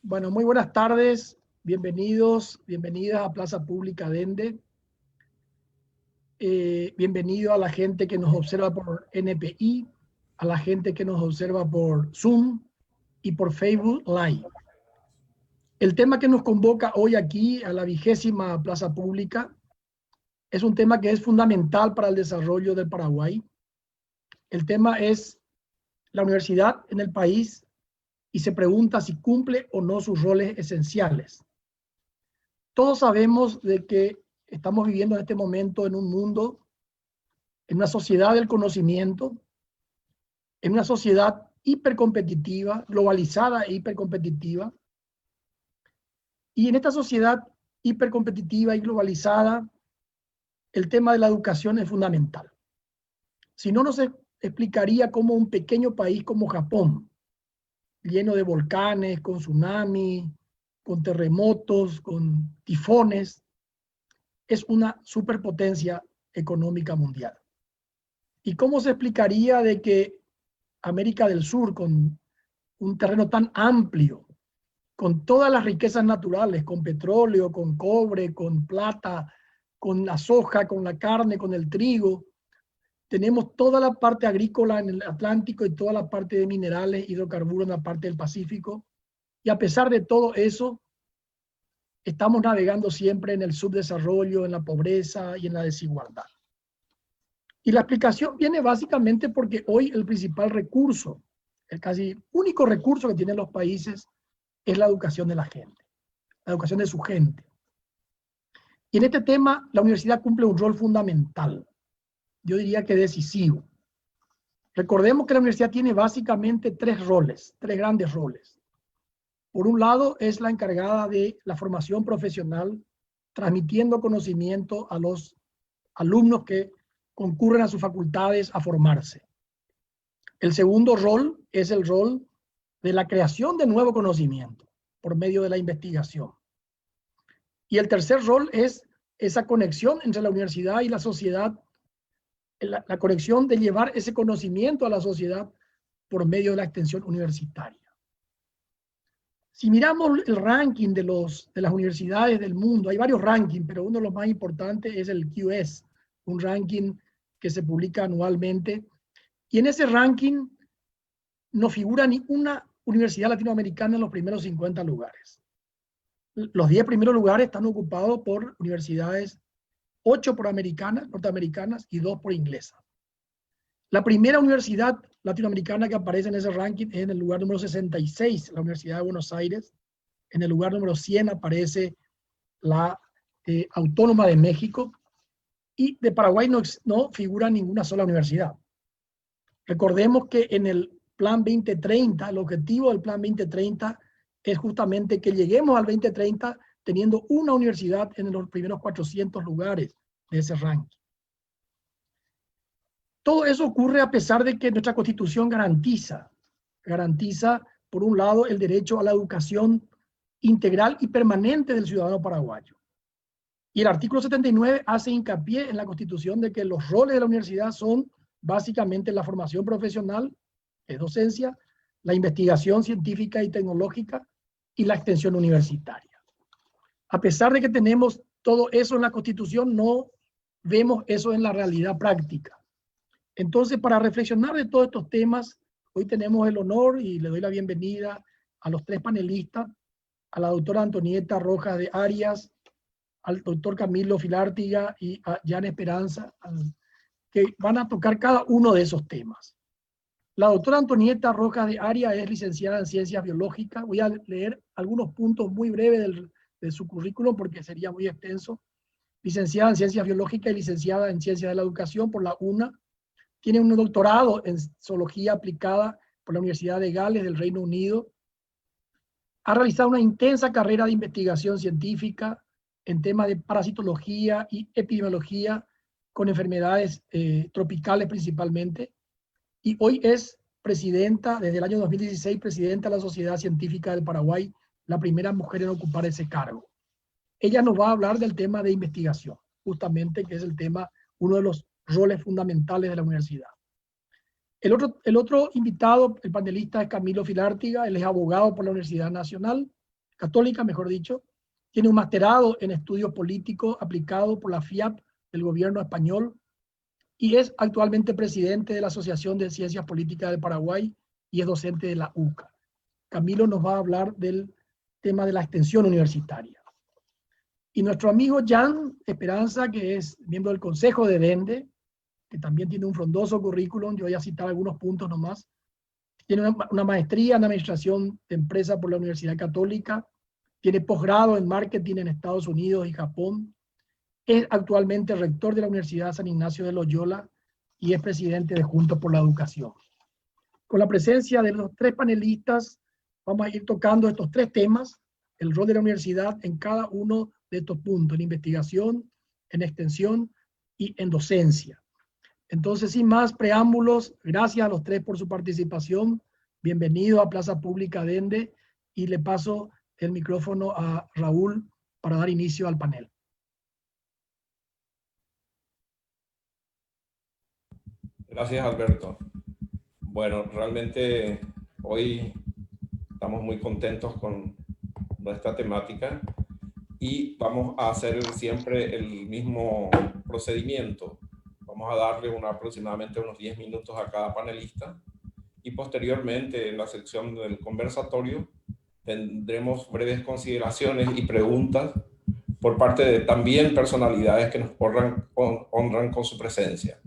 Bueno, muy buenas tardes, bienvenidos, bienvenidas a Plaza Pública Dende. Bienvenido a la gente que nos observa por NPI, a la gente que nos observa por Zoom y por Facebook Live. El tema que nos convoca hoy aquí a la 20ª Plaza Pública es un tema que es fundamental para el desarrollo del Paraguay. El tema es la universidad en el país y se pregunta si cumple o no sus roles esenciales. Todos sabemos de que estamos viviendo en este momento en un mundo, en una sociedad del conocimiento, en una sociedad hipercompetitiva, globalizada e hipercompetitiva. Y en esta sociedad hipercompetitiva y globalizada, el tema de la educación es fundamental. Si no, no se explicaría cómo un pequeño país como Japón, lleno de volcanes, con tsunamis, con terremotos, con tifones, es una superpotencia económica mundial. ¿Y cómo se explicaría de que América del Sur, con un terreno tan amplio, con todas las riquezas naturales, con petróleo, con cobre, con plata, con la soja, con la carne, con el trigo, tenemos toda la parte agrícola en el Atlántico y toda la parte de minerales, hidrocarburos en la parte del Pacífico, y a pesar de todo eso, estamos navegando siempre en el subdesarrollo, en la pobreza y en la desigualdad. Y la explicación viene básicamente porque hoy el principal recurso, el casi único recurso que tienen los países es la educación de la gente, la educación de su gente. Y en este tema la universidad cumple un rol fundamental, yo diría que decisivo. Recordemos que la universidad tiene básicamente tres roles, tres grandes roles. Por un lado es la encargada de la formación profesional, transmitiendo conocimiento a los alumnos que concurren a sus facultades a formarse. El segundo rol es el rol de la creación de nuevo conocimiento por medio de la investigación. Y el tercer rol es esa conexión entre la universidad y la sociedad, la conexión de llevar ese conocimiento a la sociedad por medio de la extensión universitaria. Si miramos el ranking de las universidades del mundo, hay varios rankings, pero uno de los más importantes es el QS, un ranking que se publica anualmente. Y en ese ranking no figura ni una universidad latinoamericana en los primeros 50 lugares. Los 10 primeros lugares están ocupados por universidades, 8 por norteamericanas y 2 por inglesas. La primera universidad latinoamericana que aparece en ese ranking es en el lugar número 66, la Universidad de Buenos Aires. En el lugar número 100 aparece la Autónoma de México. Y de Paraguay no figura ninguna sola universidad. Recordemos que en el Plan 2030, el objetivo del Plan 2030 es justamente que lleguemos al 2030 teniendo una universidad en los primeros 400 lugares de ese ranking. Todo eso ocurre a pesar de que nuestra Constitución garantiza, por un lado, el derecho a la educación integral y permanente del ciudadano paraguayo. Y el artículo 79 hace hincapié en la Constitución de que los roles de la universidad son básicamente la formación profesional, de docencia, la investigación científica y tecnológica y la extensión universitaria. A pesar de que tenemos todo eso en la Constitución, no vemos eso en la realidad práctica. Entonces, para reflexionar de todos estos temas, hoy tenemos el honor y le doy la bienvenida a los tres panelistas, a la doctora Antonieta Rojas de Arias, al doctor Camilo Filártiga y a Jan Esperanza, que van a tocar cada uno de esos temas. La doctora Antonieta Rojas de Arias es licenciada en Ciencias Biológicas. Voy a leer algunos puntos muy breves de su currículum porque sería muy extenso. Licenciada en Ciencias Biológicas y licenciada en Ciencias de la Educación por la UNA. Tiene un doctorado en Zoología Aplicada por la Universidad de Gales del Reino Unido. Ha realizado una intensa carrera de investigación científica en temas de parasitología y epidemiología con enfermedades tropicales principalmente. Y hoy es presidenta, desde el año 2016, presidenta de la Sociedad Científica del Paraguay, la primera mujer en ocupar ese cargo. Ella nos va a hablar del tema de investigación, justamente, que es el tema, uno de los roles fundamentales de la universidad. El otro invitado, el panelista, es Camilo Filártiga. Él es abogado por la Universidad Nacional, Católica, mejor dicho. Tiene un masterado en estudios políticos aplicado por la FIAP del gobierno español y es actualmente presidente de la Asociación de Ciencias Políticas del Paraguay y es docente de la UCA. Camilo nos va a hablar del tema de la extensión universitaria. Y nuestro amigo Jan Esperanza, que es miembro del Consejo de DENDE, que también tiene un frondoso currículum, yo voy a citar algunos puntos nomás. Tiene una maestría en Administración de Empresas por la Universidad Católica, tiene posgrado en Marketing en Estados Unidos y Japón, es actualmente rector de la Universidad San Ignacio de Loyola y es presidente de Juntos por la Educación. Con la presencia de los tres panelistas, vamos a ir tocando estos tres temas, el rol de la universidad en cada uno de estos puntos, en investigación, en extensión y en docencia. Entonces, sin más preámbulos, gracias a los tres por su participación. Bienvenido a Plaza Pública DENDE y le paso el micrófono a Raúl para dar inicio al panel. Gracias, Alberto. Bueno, realmente hoy estamos muy contentos con nuestra temática y vamos a hacer siempre el mismo procedimiento. Vamos a darle aproximadamente unos 10 minutos a cada panelista y posteriormente en la sección del conversatorio tendremos breves consideraciones y preguntas por parte de también personalidades que nos honran con su presencia.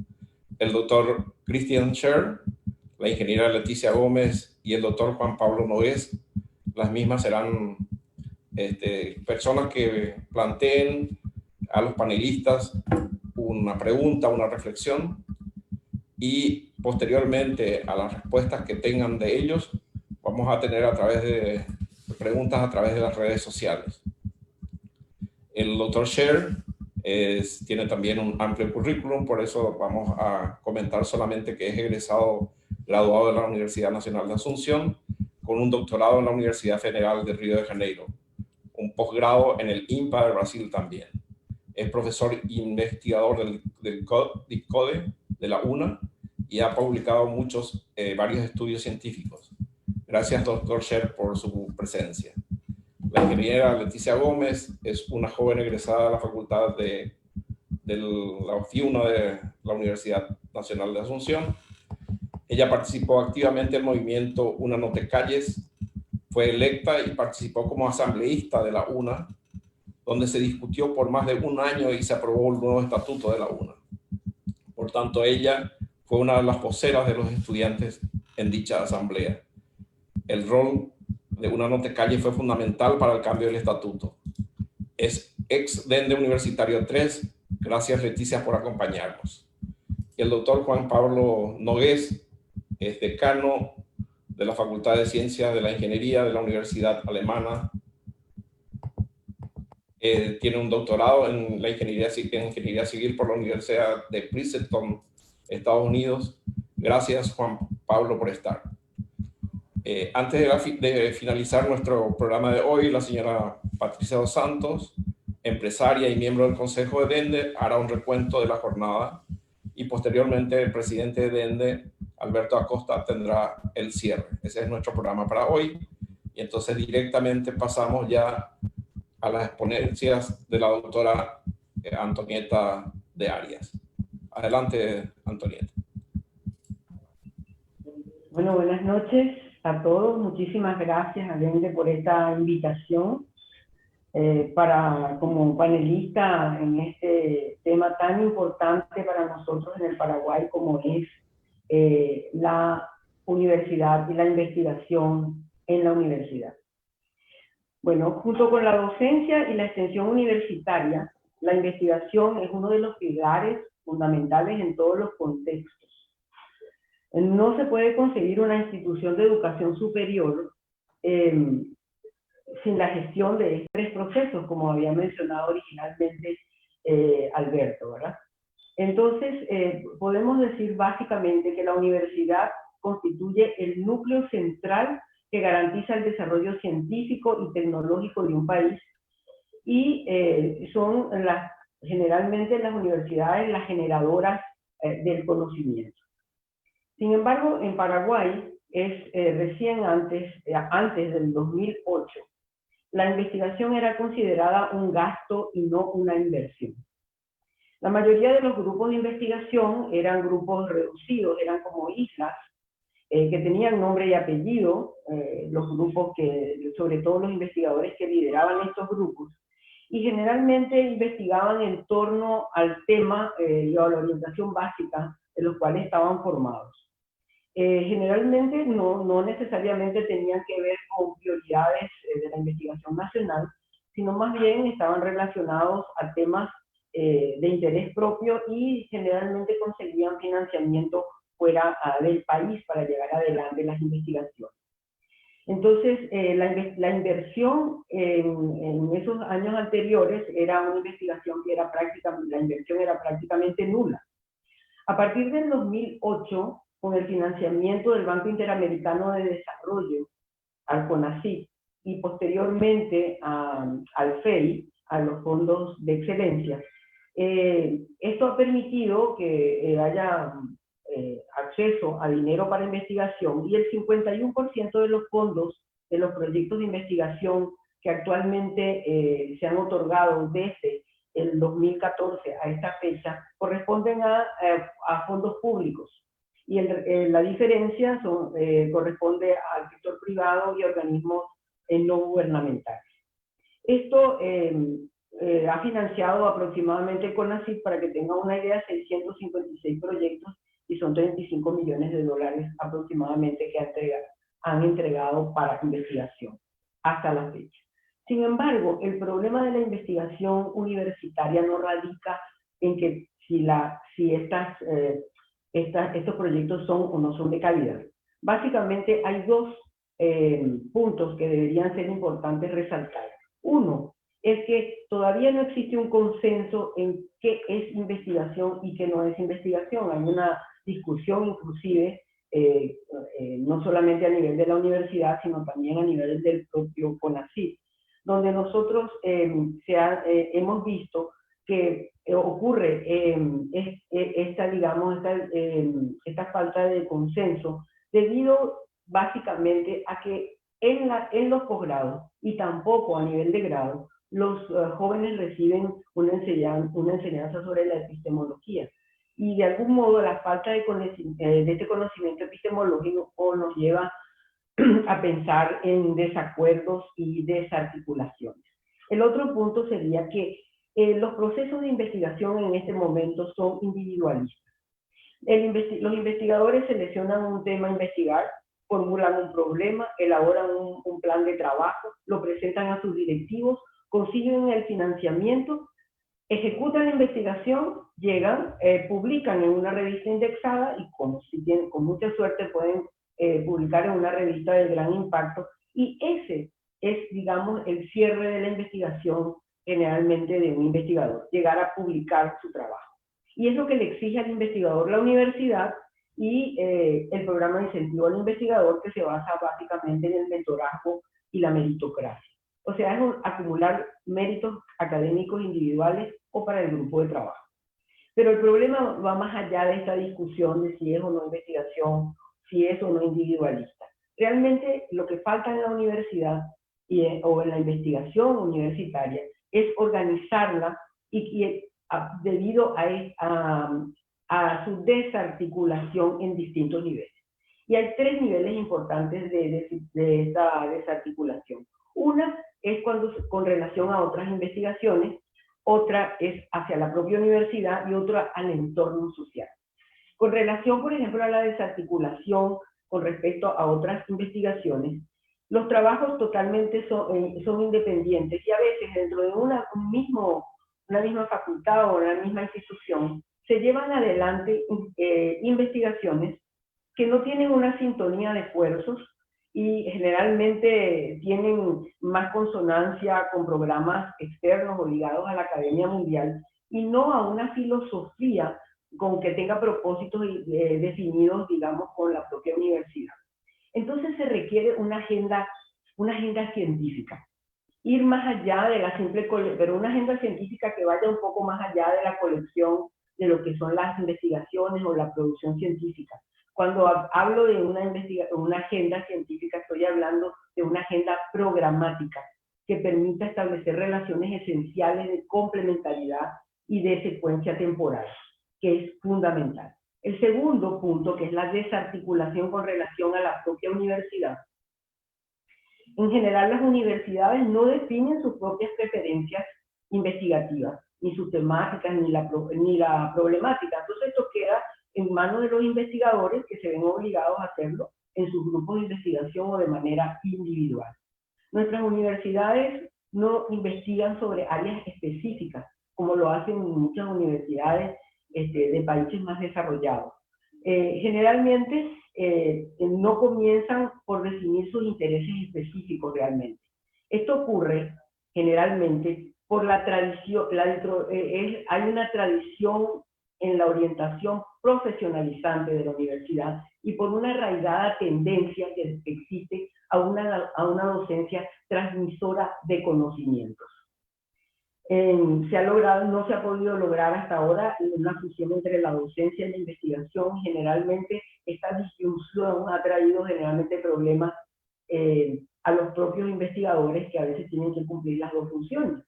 El doctor Christian Scher, la ingeniera Leticia Gómez y el doctor Juan Pablo Nogués. Las mismas serán personas que planteen a los panelistas una pregunta, una reflexión, y posteriormente a las respuestas que tengan de ellos, vamos a tener a través de preguntas a través de las redes sociales. El doctor Scher tiene también un amplio currículum, por eso vamos a comentar solamente que es egresado graduado de la Universidad Nacional de Asunción, con un doctorado en la Universidad Federal de Río de Janeiro, un posgrado en el INPA de Brasil también. Es profesor investigador del CODE de la UNA y ha publicado varios estudios científicos. Gracias, doctor Scher, por su presencia. La ingeniera Leticia Gómez es una joven egresada de la Facultad de la FIUNA de la Universidad Nacional de Asunción. Ella participó activamente en el movimiento Una No Te Calles, fue electa y participó como asambleísta de la UNA, donde se discutió por más de un año y se aprobó el nuevo estatuto de la UNA. Por tanto, ella fue una de las voceras de los estudiantes en dicha asamblea. El rol de Una No Te Calles fue fundamental para el cambio del estatuto. Es ex DENDE Universitario 3. Gracias, Leticia, por acompañarnos. Y el doctor Juan Pablo Nogués es decano de la Facultad de Ciencias de la Ingeniería de la Universidad Alemana. Tiene un doctorado en la ingeniería civil por la Universidad de Princeton, Estados Unidos. Gracias, Juan Pablo, por estar. Antes de finalizar nuestro programa de hoy, la señora Patricia dos Santos, empresaria y miembro del Consejo de DENDE, hará un recuento de la jornada y posteriormente el presidente de DENDE, Alberto Acosta, tendrá el cierre. Ese es nuestro programa para hoy. Y entonces directamente pasamos ya a las exponencias de la doctora Antonieta de Arias. Adelante, Antonieta. Bueno, buenas noches a todos. Muchísimas gracias a DENDE por esta invitación como panelista en este tema tan importante para nosotros en el Paraguay como es la universidad y la investigación en la universidad. Bueno, junto con la docencia y la extensión universitaria, la investigación es uno de los pilares fundamentales en todos los contextos. No se puede conseguir una institución de educación superior sin la gestión de estos tres procesos, como había mencionado originalmente Alberto, ¿verdad? Entonces, podemos decir básicamente que la universidad constituye el núcleo central que garantiza el desarrollo científico y tecnológico de un país y son generalmente las universidades las generadoras del conocimiento. Sin embargo, en Paraguay recién antes del 2008, la investigación era considerada un gasto y no una inversión. La mayoría de los grupos de investigación eran grupos reducidos, eran como islas, que tenían nombre y apellido, los grupos sobre todo los investigadores que lideraban estos grupos, y generalmente investigaban en torno al tema y a la orientación básica de los cuales estaban formados. Generalmente no necesariamente tenían que ver con prioridades de la investigación nacional, sino más bien estaban relacionados a temas de interés propio y generalmente conseguían financiamiento fuera del país para llevar adelante las investigaciones. Entonces, la inversión en esos años anteriores era una investigación que era prácticamente, la inversión era prácticamente nula. A partir del 2008, con el financiamiento del Banco Interamericano de Desarrollo, al CONACYT, y posteriormente al FEI, a los fondos de excelencia, esto ha permitido que haya acceso a dinero para investigación, y el 51% de los fondos de los proyectos de investigación que actualmente se han otorgado desde el 2014 a esta fecha corresponden a fondos públicos, y la diferencia corresponde al sector privado y organismos no gubernamentales. Esto ha financiado aproximadamente CONACYT, para que tengan una idea, 656 proyectos, y son 35 millones de dólares aproximadamente que han entregado para investigación hasta la fecha. Sin embargo, el problema de la investigación universitaria no radica en que si estos proyectos son o no son de calidad. Básicamente hay dos puntos que deberían ser importantes resaltar. Uno es que todavía no existe un consenso en qué es investigación y qué no es investigación. Hay una discusión inclusive, no solamente a nivel de la universidad, sino también a nivel del propio CONACYT, donde nosotros hemos visto que ocurre esta falta de consenso debido básicamente a que en los posgrados y tampoco a nivel de grado los jóvenes reciben una enseñanza sobre la epistemología, y de algún modo la falta de este conocimiento epistemológico nos lleva a pensar en desacuerdos y desarticulaciones. El otro punto sería que los procesos de investigación en este momento son individualistas. Los investigadores seleccionan un tema a investigar, formulan un problema, elaboran un plan de trabajo, lo presentan a sus directivos, consiguen el financiamiento, ejecutan la investigación, llegan, publican en una revista indexada y con mucha suerte pueden publicar en una revista de gran impacto, y ese es, digamos, el cierre de la investigación generalmente de un investigador, llegar a publicar su trabajo. Y es lo que le exige al investigador la universidad y el programa de incentivo al investigador, que se basa básicamente en el mentorazgo y la meritocracia. O sea, es acumular méritos académicos individuales o para el grupo de trabajo. Pero el problema va más allá de esta discusión de si es o no investigación, si es o no individualista. Realmente lo que falta en la universidad o en la investigación universitaria es organizarla debido a su desarticulación en distintos niveles. Y hay tres niveles importantes de esta desarticulación. Una es con relación a otras investigaciones, otra es hacia la propia universidad y otra al entorno social. Con relación, por ejemplo, a la desarticulación con respecto a otras investigaciones, los trabajos totalmente son independientes, y a veces dentro de una misma facultad o una misma institución se llevan adelante investigaciones que no tienen una sintonía de esfuerzos y generalmente tienen más consonancia con programas externos o ligados a la academia mundial, y no a una filosofía con que tenga propósitos definidos, digamos, con la propia universidad. Entonces se requiere una agenda científica, ir más allá de la simple pero una agenda científica que vaya un poco más allá de la colección de lo que son las investigaciones o la producción científica. Cuando hablo de una agenda científica, estoy hablando de una agenda programática, que permita establecer relaciones esenciales de complementariedad y de secuencia temporal, que es fundamental. El segundo punto, que es la desarticulación con relación a la propia universidad. En general, las universidades no definen sus propias preferencias investigativas, ni sus temáticas, ni la problemática. Entonces, esto queda en manos de los investigadores, que se ven obligados a hacerlo en sus grupos de investigación o de manera individual. Nuestras universidades no investigan sobre áreas específicas, como lo hacen muchas universidades de países más desarrollados. Generalmente no comienzan por definir sus intereses específicos realmente. Esto ocurre generalmente por la tradición, hay una tradición en la orientación profesionalizante de la universidad y por una arraigada tendencia que existe a una docencia transmisora de conocimientos. No se ha podido lograr hasta ahora una fusión entre la docencia y la investigación. Generalmente esta disyunción ha traído generalmente problemas a los propios investigadores, que a veces tienen que cumplir las dos funciones.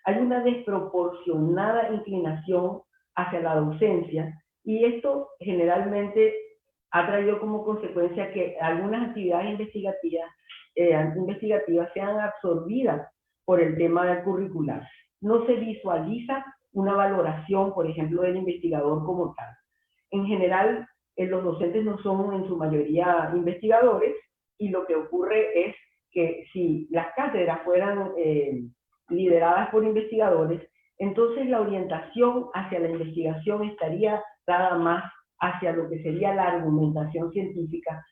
Hay una desproporcionada inclinación hacia la docencia y esto generalmente ha traído como consecuencia que algunas actividades investigativas sean absorbidas por el tema curricular. No se visualiza una valoración, por ejemplo, del investigador como tal. En general, los docentes no son en su mayoría investigadores y lo que ocurre es que si las cátedras fueran lideradas por investigadores, entonces la orientación hacia la investigación estaría dada más hacia lo que sería la argumentación científica,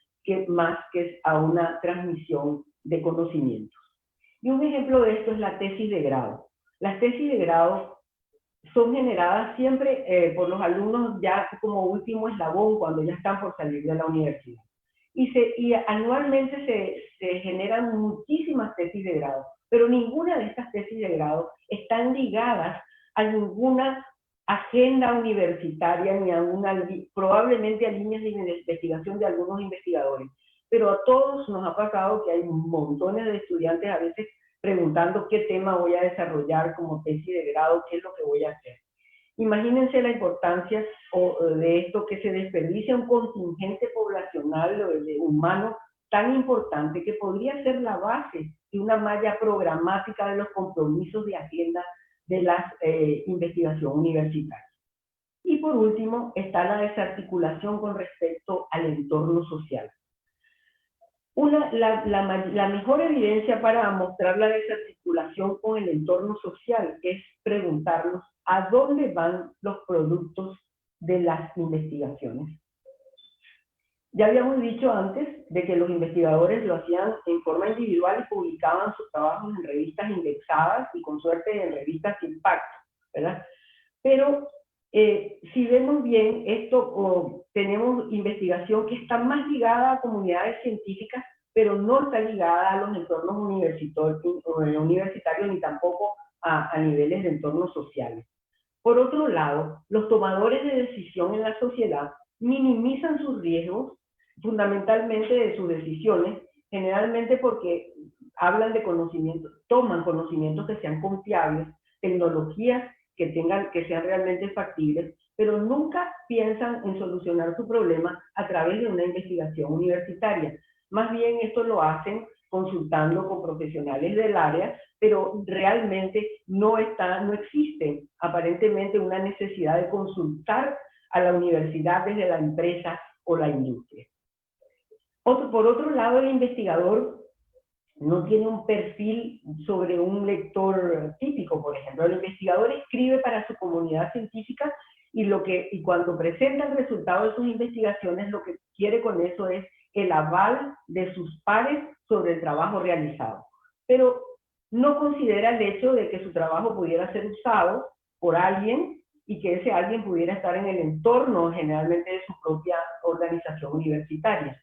más que a una transmisión de conocimientos. Y un ejemplo de esto es la tesis de grado. Las tesis de grado son generadas siempre por los alumnos ya como último eslabón cuando ya están por salir de la universidad. Y anualmente se generan muchísimas tesis de grado, pero ninguna de estas tesis de grado están ligadas a ninguna agenda universitaria ni probablemente a líneas de investigación de algunos investigadores. Pero a todos nos ha pasado que hay montones de estudiantes a veces preguntando qué tema voy a desarrollar como tesis de grado, qué es lo que voy a hacer. Imagínense la importancia de esto, que se desperdicia un contingente poblacional humano tan importante que podría ser la base de una malla programática de los compromisos de agenda de la investigación universitaria. Y por último está la desarticulación con respecto al entorno social. La mejor evidencia para mostrar la desarticulación con el entorno social es preguntarnos a dónde van los productos de las investigaciones. Ya habíamos dicho antes de que los investigadores lo hacían en forma individual y publicaban sus trabajos en revistas indexadas y con suerte en revistas de impacto, ¿verdad? Pero si vemos bien esto, tenemos investigación que está más ligada a comunidades científicas, pero no está ligada a los entornos universitarios ni tampoco a niveles de entornos sociales. Por otro lado, los tomadores de decisión en la sociedad minimizan sus riesgos, fundamentalmente de sus decisiones, generalmente porque hablan de conocimientos, toman conocimientos que sean confiables, tecnologías que sean realmente factibles, pero nunca piensan en solucionar su problema a través de una investigación universitaria. Más bien esto lo hacen consultando con profesionales del área, pero realmente no existe aparentemente una necesidad de consultar a la universidad desde la empresa o la industria. Por otro lado, el investigador no tiene un perfil sobre un lector típico, por ejemplo. El investigador escribe para su comunidad científica y cuando presenta el resultado de sus investigaciones, lo que quiere con eso es el aval de sus pares sobre el trabajo realizado. Pero no considera el hecho de que su trabajo pudiera ser usado por alguien y que ese alguien pudiera estar en el entorno generalmente de su propia organización universitaria.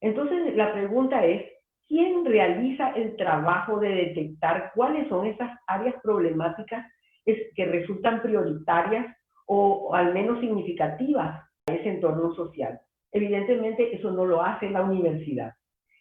Entonces, la pregunta es, ¿quién realiza el trabajo de detectar cuáles son esas áreas problemáticas que resultan prioritarias o al menos significativas a ese entorno social? Evidentemente, eso no lo hace la universidad.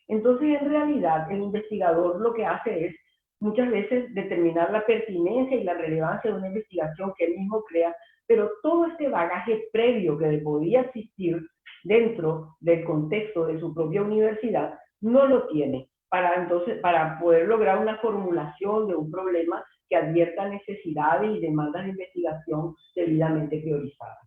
Entonces, en realidad, el investigador lo que hace es muchas veces determinar la pertinencia y la relevancia de una investigación que él mismo crea, pero todo este bagaje previo que podía existir dentro del contexto de su propia universidad no lo tiene para poder lograr una formulación de un problema que advierta necesidades y demandas de investigación debidamente priorizadas.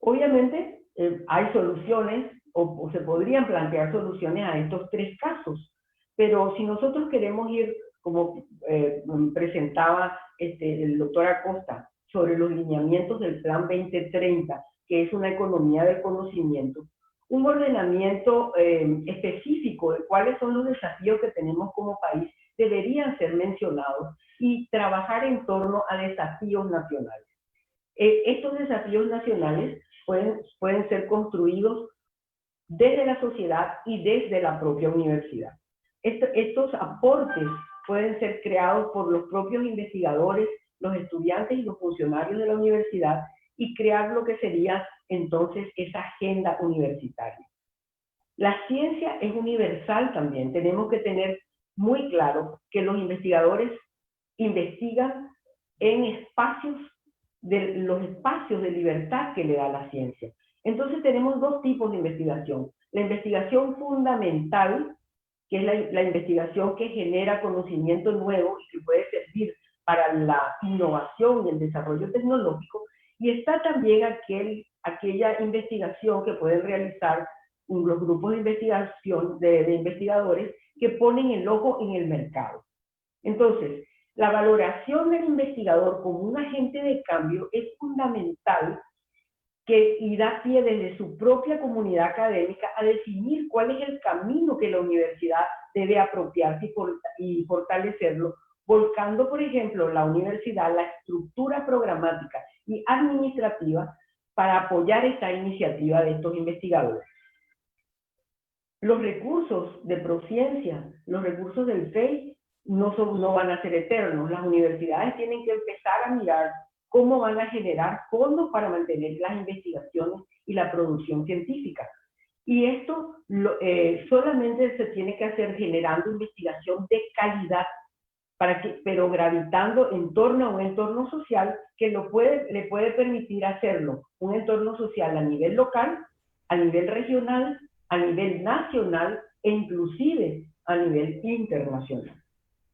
Obviamente hay soluciones o se podrían plantear soluciones a estos tres casos, pero si nosotros queremos ir, como presentaba el doctor Acosta, sobre los lineamientos del Plan 2030, que es una economía del conocimiento, un ordenamiento específico de cuáles son los desafíos que tenemos como país deberían ser mencionados y trabajar en torno a desafíos nacionales. Estos desafíos nacionales pueden ser construidos desde la sociedad y desde la propia universidad. Estos aportes pueden ser creados por los propios investigadores, los estudiantes y los funcionarios de la universidad y crear lo que sería entonces esa agenda universitaria. La ciencia es universal también. Tenemos que tener muy claro que los investigadores investigan en los espacios de libertad que le da la ciencia. Entonces tenemos dos tipos de investigación. La investigación fundamental, que es la investigación que genera conocimiento nuevo y que puede servir para la innovación y el desarrollo tecnológico, y está también aquella investigación que pueden realizar los grupos de investigación de investigadores que ponen el ojo en el mercado. Entonces, la valoración del investigador como un agente de cambio es fundamental y da pie desde su propia comunidad académica a definir cuál es el camino que la universidad debe apropiarse y fortalecerlo, volcando, por ejemplo, la universidad, la estructura programática y administrativa para apoyar esta iniciativa de estos investigadores. Los recursos de Prociencia, los recursos del FEI, no van a ser eternos. Las universidades tienen que empezar a mirar cómo van a generar fondos para mantener las investigaciones y la producción científica. Y esto solamente se tiene que hacer generando investigación de calidad, pero gravitando en torno a un entorno social que le puede permitir hacerlo. Un entorno social a nivel local, a nivel regional, a nivel nacional e inclusive a nivel internacional.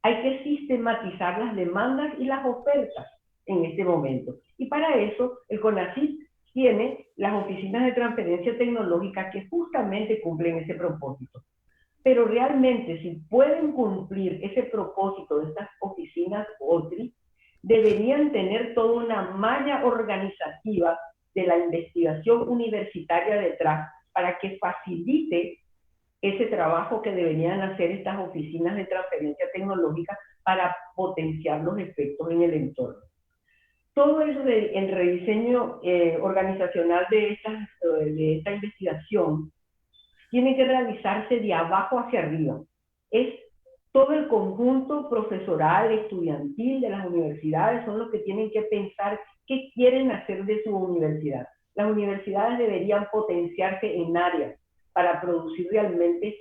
Hay que sistematizar las demandas y las ofertas en este momento. Y para eso el CONACYT tiene las oficinas de transferencia tecnológica que justamente cumplen ese propósito. Pero realmente, si pueden cumplir ese propósito de estas oficinas OTRI, deberían tener toda una malla organizativa de la investigación universitaria detrás para que facilite ese trabajo que deberían hacer estas oficinas de transferencia tecnológica para potenciar los efectos en el entorno. Todo el rediseño organizacional de esta investigación tiene que realizarse de abajo hacia arriba. Es todo el conjunto profesoral, estudiantil de las universidades son los que tienen que pensar qué quieren hacer de su universidad. Las universidades deberían potenciarse en áreas para producir realmente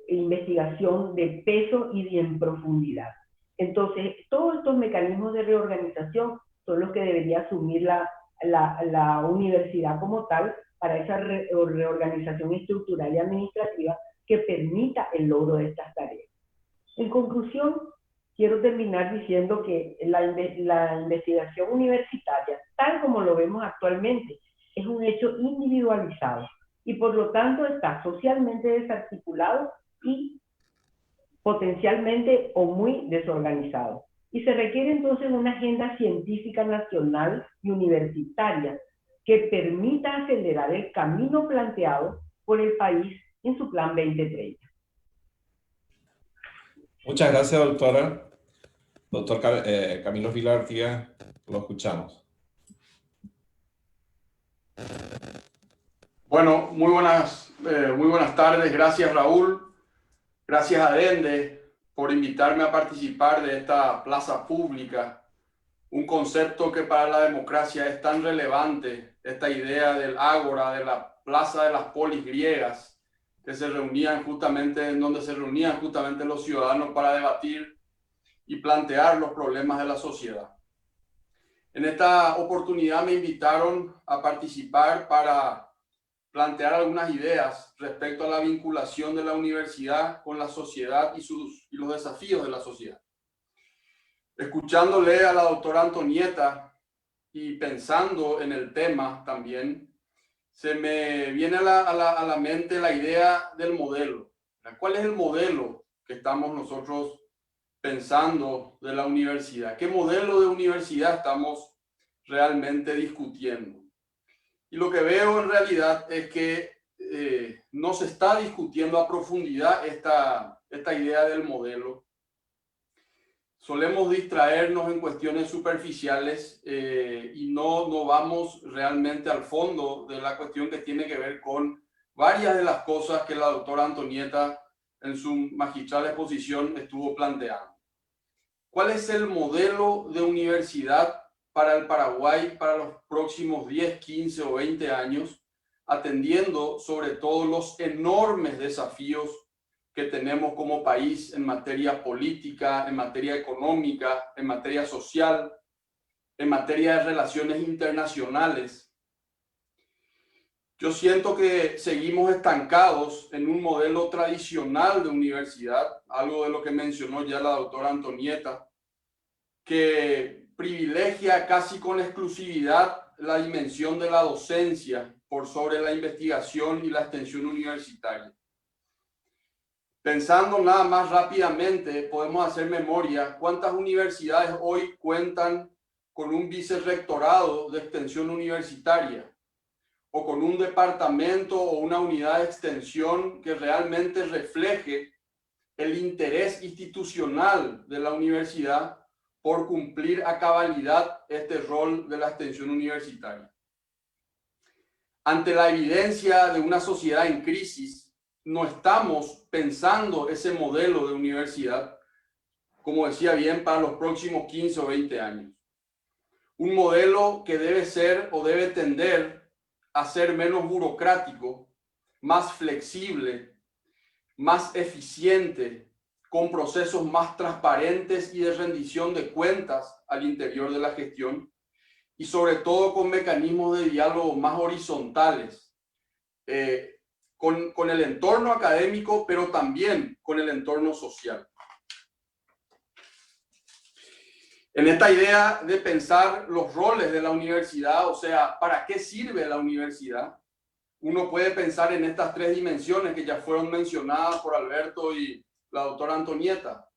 investigación de peso y en profundidad. Entonces, todos estos mecanismos de reorganización son los que debería asumir la universidad como tal para esa reorganización estructural y administrativa que permita el logro de estas tareas. En conclusión, quiero terminar diciendo que la investigación universitaria, tal como lo vemos actualmente, es un hecho individualizado y por lo tanto está socialmente desarticulado y potencialmente o muy desorganizado. Y se requiere entonces una agenda científica nacional y universitaria que permita acelerar el camino planteado por el país en su Plan 2030. Muchas gracias, doctora. Doctor Camilo Vilartía, lo escuchamos. Bueno, muy buenas tardes. Gracias, Raúl. Gracias a Dende por invitarme a participar de esta plaza pública. Un concepto que para la democracia es tan relevante, esta idea del ágora, de la plaza de las polis griegas, que se reunían justamente en donde se reunían justamente los ciudadanos para debatir y plantear los problemas de la sociedad. En esta oportunidad me invitaron a participar para plantear algunas ideas respecto a la vinculación de la universidad con la sociedad y los desafíos de la sociedad. Escuchándole a la doctora Antonieta y pensando en el tema también, se me viene a la mente la idea del modelo. ¿Cuál es el modelo que estamos nosotros pensando de la universidad? ¿Qué modelo de universidad estamos realmente discutiendo? Y lo que veo en realidad es que no se está discutiendo a profundidad esta idea del modelo. Solemos distraernos en cuestiones superficiales y no vamos realmente al fondo de la cuestión que tiene que ver con varias de las cosas que la doctora Antonieta en su magistral exposición estuvo planteando. ¿Cuál es el modelo de universidad para el Paraguay para los próximos 10, 15 o 20 años, atendiendo sobre todo los enormes desafíos que tenemos como país en materia política, en materia económica, en materia social, en materia de relaciones internacionales? Yo siento que seguimos estancados en un modelo tradicional de universidad, algo de lo que mencionó ya la doctora Antonieta, que privilegia casi con exclusividad la dimensión de la docencia por sobre la investigación y la extensión universitaria. Pensando nada más rápidamente, podemos hacer memoria cuántas universidades hoy cuentan con un vicerrectorado de extensión universitaria o con un departamento o una unidad de extensión que realmente refleje el interés institucional de la universidad por cumplir a cabalidad este rol de la extensión universitaria. Ante la evidencia de una sociedad en crisis, no estamos pensando ese modelo de universidad, como decía bien, para los próximos 15 o 20 años. Un modelo que debe ser o debe tender a ser menos burocrático, más flexible, más eficiente, con procesos más transparentes y de rendición de cuentas al interior de la gestión y sobre todo con mecanismos de diálogo más horizontales con el entorno académico, pero también con el entorno social. En esta idea de pensar los roles de la universidad, o sea, ¿para qué sirve la universidad? Uno puede pensar en estas tres dimensiones que ya fueron mencionadas por Alberto y la doctora Antonieta.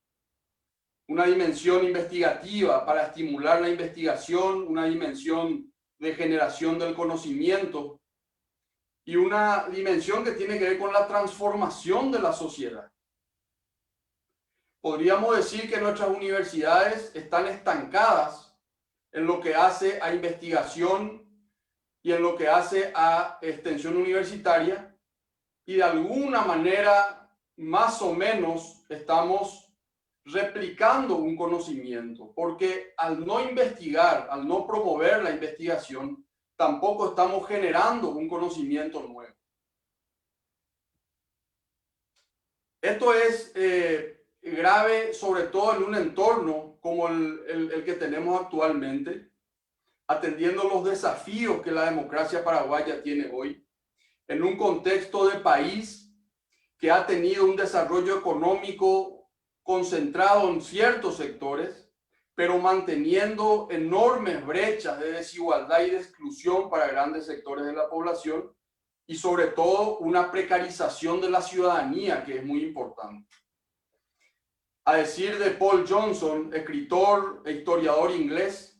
Una dimensión investigativa para estimular la investigación, una dimensión de generación del conocimiento y una dimensión que tiene que ver con la transformación de la sociedad. Podríamos decir que nuestras universidades están estancadas en lo que hace a investigación y en lo que hace a extensión universitaria y de alguna manera más o menos estamos replicando un conocimiento, porque al no investigar, al no promover la investigación, tampoco estamos generando un conocimiento nuevo. Esto es grave, sobre todo en un entorno como el que tenemos actualmente, atendiendo los desafíos que la democracia paraguaya tiene hoy, en un contexto de país que ha tenido un desarrollo económico concentrado en ciertos sectores, pero manteniendo enormes brechas de desigualdad y de exclusión para grandes sectores de la población y sobre todo una precarización de la ciudadanía que es muy importante. A decir de Paul Johnson, escritor e historiador inglés,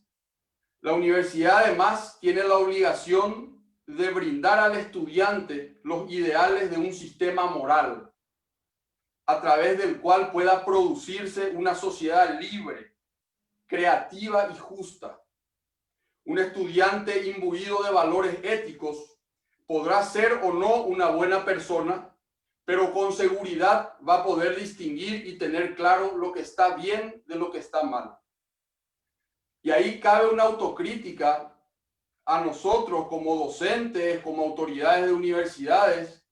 la universidad además tiene la obligación de brindar al estudiante los ideales de un sistema moral, a través del cual pueda producirse una sociedad libre, creativa y justa. Un estudiante imbuido de valores éticos podrá ser o no una buena persona, pero con seguridad va a poder distinguir y tener claro lo que está bien de lo que está mal. Y ahí cabe una autocrítica a nosotros como docentes, como autoridades de universidades,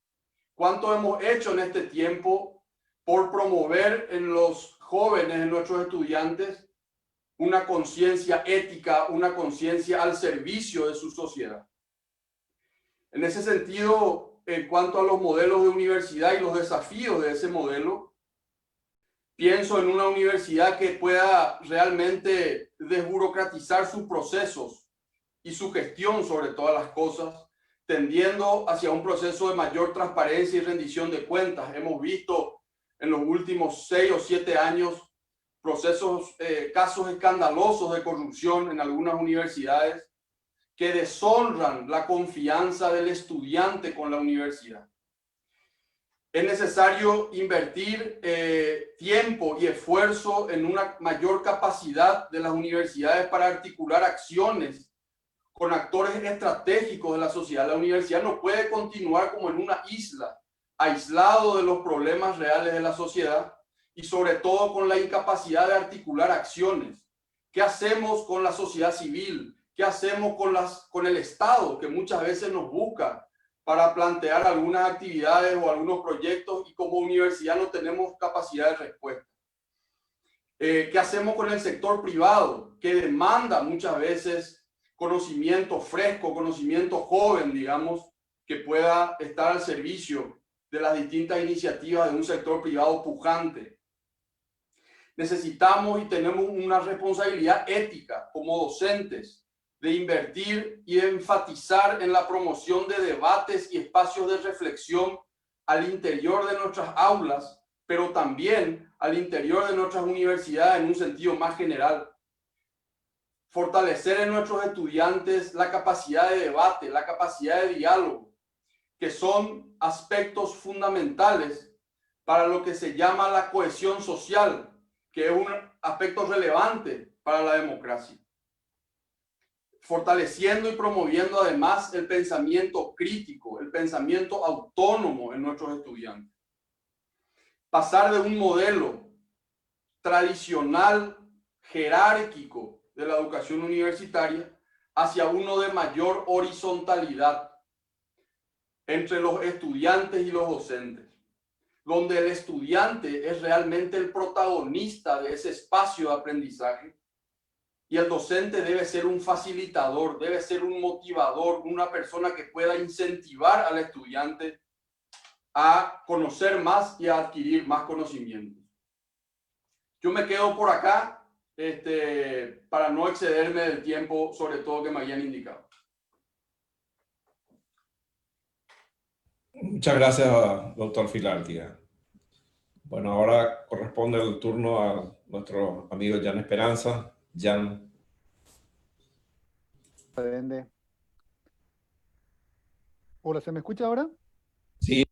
cuánto hemos hecho en este tiempo por promover en los jóvenes, en nuestros estudiantes, una conciencia ética, una conciencia al servicio de su sociedad. En ese sentido, en cuanto a los modelos de universidad y los desafíos de ese modelo, pienso en una universidad que pueda realmente desburocratizar sus procesos y su gestión sobre todas las cosas, tendiendo hacia un proceso de mayor transparencia y rendición de cuentas. Hemos visto en los últimos 6 o 7 años casos escandalosos de corrupción en algunas universidades que deshonran la confianza del estudiante con la universidad. Es necesario invertir tiempo y esfuerzo en una mayor capacidad de las universidades para articular acciones con actores estratégicos de la sociedad. La universidad no puede continuar como en una isla, aislado de los problemas reales de la sociedad y sobre todo con la incapacidad de articular acciones. ¿Qué hacemos con la sociedad civil? ¿Qué hacemos con el Estado, que muchas veces nos busca para plantear algunas actividades o algunos proyectos y como universidad no tenemos capacidad de respuesta? ¿Qué hacemos con el sector privado, que demanda muchas veces conocimiento fresco, conocimiento joven, digamos, que pueda estar al servicio de las distintas iniciativas de un sector privado pujante? Necesitamos y tenemos una responsabilidad ética como docentes de invertir y de enfatizar en la promoción de debates y espacios de reflexión al interior de nuestras aulas, pero también al interior de nuestras universidades en un sentido más general. Fortalecer en nuestros estudiantes la capacidad de debate, la capacidad de diálogo, que son aspectos fundamentales para lo que se llama la cohesión social, que es un aspecto relevante para la democracia. Fortaleciendo y promoviendo además el pensamiento crítico, el pensamiento autónomo en nuestros estudiantes. Pasar de un modelo tradicional, jerárquico de la educación universitaria hacia uno de mayor horizontalidad entre los estudiantes y los docentes, donde el estudiante es realmente el protagonista de ese espacio de aprendizaje y el docente debe ser un facilitador, debe ser un motivador, una persona que pueda incentivar al estudiante a conocer más y a adquirir más conocimientos. Yo me quedo por acá para no excederme del tiempo, sobre todo que me habían indicado. Muchas gracias, doctor Filártiga. Bueno, ahora corresponde el turno a nuestro amigo Jan Esperanza. Jan. Hola, ¿se me escucha ahora? Sí.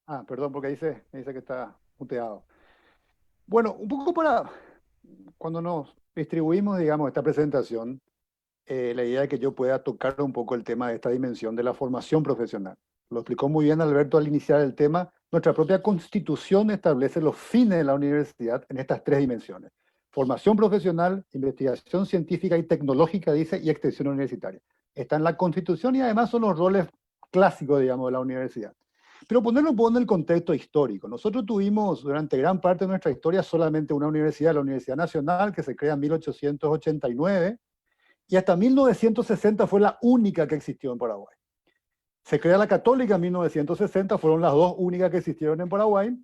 Ah, perdón, porque me dice que está muteado. Bueno, un poco para cuando nos distribuimos, digamos, esta presentación, la idea de que yo pueda tocar un poco el tema de esta dimensión de la formación profesional. Lo explicó muy bien Alberto al iniciar el tema. Nuestra propia Constitución establece los fines de la universidad en estas 3 dimensiones. Formación profesional, investigación científica y tecnológica, dice, y extensión universitaria. Está en la Constitución y además son los roles clásicos, digamos, de la universidad. Pero ponerlo un poco en el contexto histórico. Nosotros tuvimos durante gran parte de nuestra historia solamente una universidad, la Universidad Nacional, que se crea en 1889, y hasta 1960 fue la única que existió en Paraguay. Se crea la Católica en 1960, fueron las 2 únicas que existieron en Paraguay,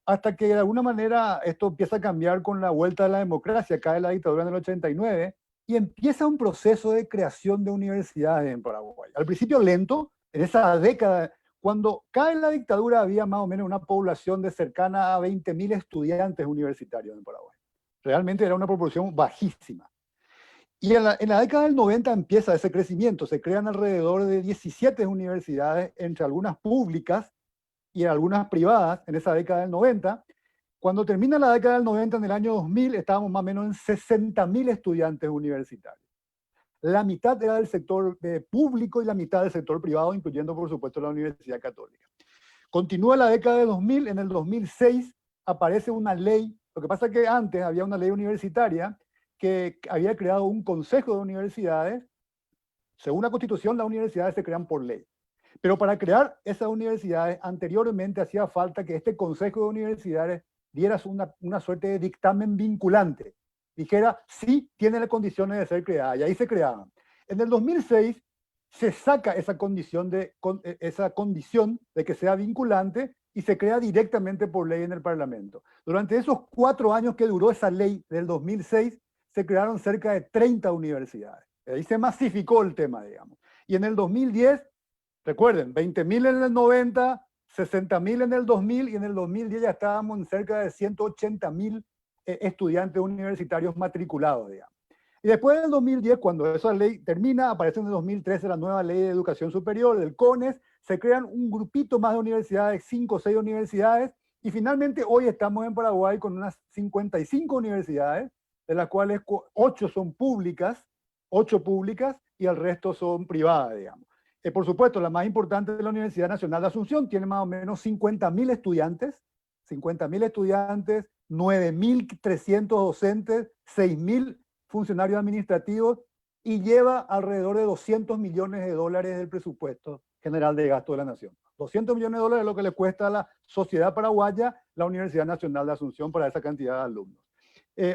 hasta que de alguna manera esto empieza a cambiar con la vuelta de la democracia, cae la dictadura en el 89, y empieza un proceso de creación de universidades en Paraguay. Al principio lento, en esa década, cuando cae la dictadura había más o menos una población de cercana a 20.000 estudiantes universitarios en Paraguay. Realmente era una proporción bajísima. Y en la década del 90 empieza ese crecimiento, se crean alrededor de 17 universidades, entre algunas públicas y algunas privadas, en esa década del 90. Cuando termina la década del 90, en el año 2000, estábamos más o menos en 60.000 estudiantes universitarios. La mitad era del sector público y la mitad del sector privado, incluyendo por supuesto la Universidad Católica. Continúa la década de 2000, en el 2006 aparece una ley, lo que pasa es que antes había una ley universitaria que había creado un consejo de universidades. Según la Constitución, las universidades se crean por ley. Pero para crear esas universidades, anteriormente hacía falta que este Consejo de Universidades diera una suerte de dictamen vinculante. Dijera, sí, tiene las condiciones de ser creada, y ahí se creaban. En el 2006 se saca esa condición de que sea vinculante y se crea directamente por ley en el Parlamento. Durante esos 4 años que duró esa ley del 2006, se crearon cerca de 30 universidades. Ahí se masificó el tema, digamos. Y en el 2010, recuerden, 20.000 en el 90, 60.000 en el 2000, y en el 2010 ya estábamos en cerca de 180.000 estudiantes universitarios matriculados, digamos. Y después del 2010, cuando esa ley termina, aparece en el 2013 la nueva ley de educación superior, del CONES, se crean un grupito más de universidades, 5 o 6 universidades, y finalmente hoy estamos en Paraguay con unas 55 universidades, de las cuales 8 son públicas, 8 públicas, y el resto son privadas, digamos. Por supuesto, la más importante de la Universidad Nacional de Asunción tiene más o menos 50.000 estudiantes, 9.300 docentes, 6.000 funcionarios administrativos, y lleva alrededor de $200 millones del presupuesto general de gasto de la nación. $200 millones es lo que le cuesta a la sociedad paraguaya la Universidad Nacional de Asunción para esa cantidad de alumnos.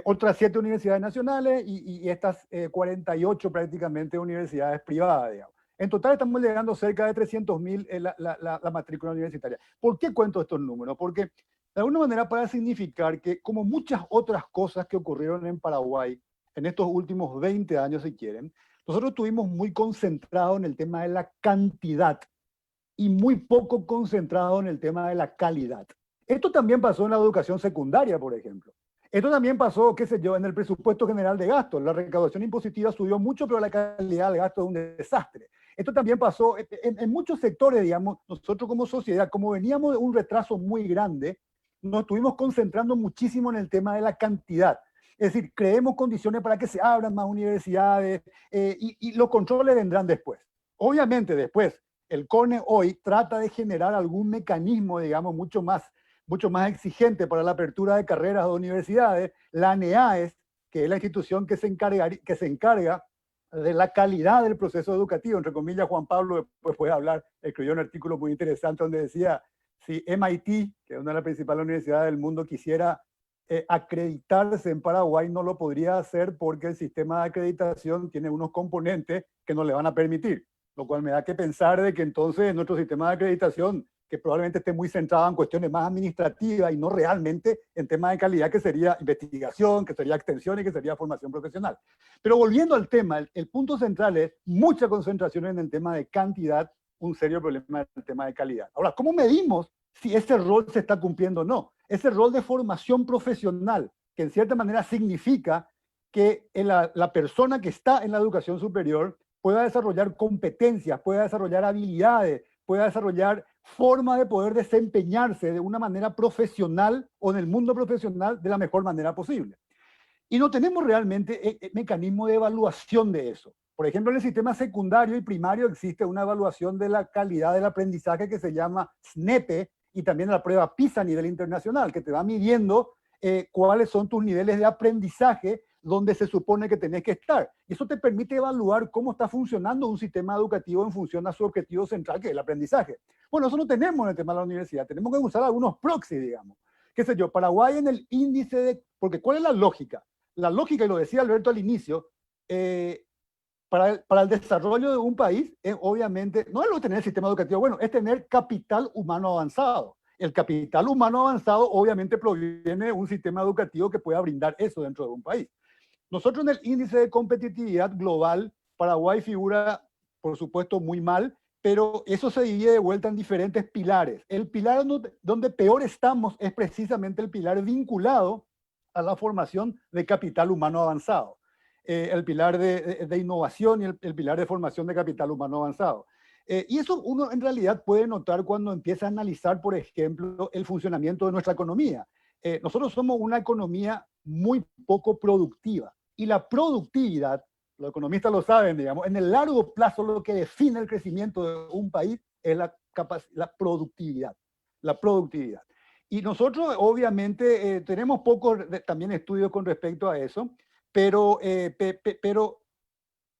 Otras 7 universidades nacionales y estas 48 prácticamente universidades privadas, digamos. En total estamos llegando cerca de 300.000 la matrícula universitaria. ¿Por qué cuento estos números? Porque de alguna manera para significar que, como muchas otras cosas que ocurrieron en Paraguay en estos últimos 20 años, si quieren, nosotros estuvimos muy concentrados en el tema de la cantidad y muy poco concentrados en el tema de la calidad. Esto también pasó en la educación secundaria, por ejemplo. Esto también pasó, qué sé yo, en el presupuesto general de gasto. La recaudación impositiva subió mucho, pero la calidad del gasto es un desastre. Esto también pasó en muchos sectores, digamos. Nosotros como sociedad, como veníamos de un retraso muy grande, nos estuvimos concentrando muchísimo en el tema de la cantidad. Es decir, creemos condiciones para que se abran más universidades y los controles vendrán después. Obviamente después, el CONE hoy trata de generar algún mecanismo, digamos, mucho más exigente para la apertura de carreras o universidades. La ANEAES, que es la institución que se encarga de la calidad del proceso educativo, entre comillas, Juan Pablo después puede hablar, escribió un artículo muy interesante donde decía, si MIT, que es una de las principales universidades del mundo, quisiera acreditarse en Paraguay, no lo podría hacer porque el sistema de acreditación tiene unos componentes que no le van a permitir, lo cual me da que pensar de que entonces nuestro sistema de acreditación, que probablemente esté muy centrado en cuestiones más administrativas y no realmente en temas de calidad, que sería investigación, que sería extensión y que sería formación profesional. Pero volviendo al tema, el punto central es mucha concentración en el tema de cantidad, un serio problema en el tema de calidad. Ahora, ¿cómo medimos si ese rol se está cumpliendo o no? Ese rol de formación profesional, que en cierta manera significa que la persona que está en la educación superior pueda desarrollar competencias, pueda desarrollar habilidades, pueda desarrollar forma de poder desempeñarse de una manera profesional o en el mundo profesional de la mejor manera posible. Y no tenemos realmente mecanismo de evaluación de eso. Por ejemplo, en el sistema secundario y primario existe una evaluación de la calidad del aprendizaje que se llama SNEPE, y también la prueba PISA a nivel internacional, que te va midiendo cuáles son tus niveles de aprendizaje donde se supone que tenés que estar. Y eso te permite evaluar cómo está funcionando un sistema educativo en función a su objetivo central, que es el aprendizaje. Bueno, eso no tenemos en el tema de la universidad. Tenemos que usar algunos proxies, digamos. Qué sé yo, Paraguay en el índice de... Porque ¿cuál es la lógica? La lógica, y lo decía Alberto al inicio, para el desarrollo de un país, obviamente, no es lo de tener el sistema educativo bueno, es tener capital humano avanzado. El capital humano avanzado obviamente proviene de un sistema educativo que pueda brindar eso dentro de un país. Nosotros en el índice de competitividad global, Paraguay figura, por supuesto, muy mal, pero eso se divide de vuelta en diferentes pilares. El pilar donde peor estamos es precisamente el pilar vinculado a la formación de capital humano avanzado. El pilar de innovación y el pilar de formación de capital humano avanzado. Y eso uno en realidad puede notar cuando empieza a analizar, por ejemplo, el funcionamiento de nuestra economía. Nosotros somos una economía muy poco productiva. Y la productividad, los economistas lo saben, digamos, en el largo plazo lo que define el crecimiento de un país es la productividad. La productividad. Y nosotros obviamente tenemos pocos también estudios con respecto a eso, pero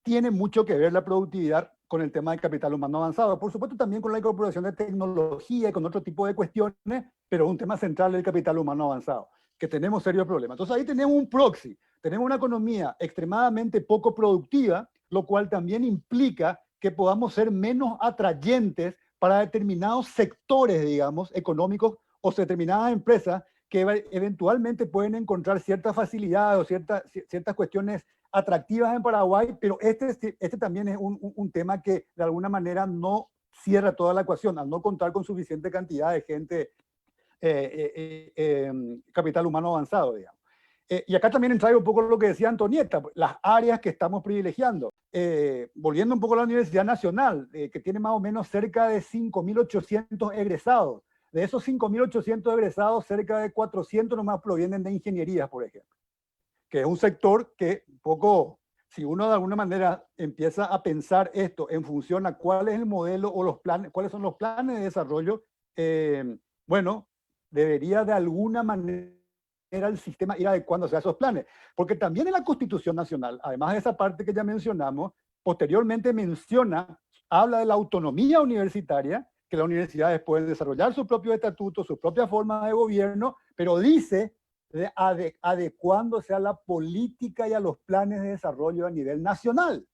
tiene mucho que ver la productividad con el tema del capital humano avanzado. Por supuesto, también con la incorporación de tecnología y con otro tipo de cuestiones, pero un tema central es el capital humano avanzado, que tenemos serios problemas. Entonces ahí tenemos un proxy, tenemos una economía extremadamente poco productiva, lo cual también implica que podamos ser menos atrayentes para determinados sectores, digamos, económicos o determinadas empresas que eventualmente pueden encontrar ciertas facilidades o ciertas cuestiones atractivas en Paraguay, pero este también es un tema que de alguna manera no cierra toda la ecuación, al no contar con suficiente cantidad de gente, capital humano avanzado, digamos. Y acá también entra un poco lo que decía Antonieta, las áreas que estamos privilegiando. Volviendo un poco a la Universidad Nacional, que tiene más o menos cerca de 5.800 egresados. De esos 5.800 egresados, cerca de 400 nomás provienen de ingeniería, por ejemplo, que es un sector que un poco, si uno de alguna manera empieza a pensar esto en función a cuál es el modelo o los planes, cuáles son los planes de desarrollo, bueno, debería de alguna manera el sistema ir adecuándose a esos planes. Porque también en la Constitución Nacional, además de esa parte que ya mencionamos, posteriormente habla de la autonomía universitaria, que las universidades pueden desarrollar sus propios estatutos, sus propias formas de gobierno, pero dice adecuándose a la política y a los planes de desarrollo a nivel nacional.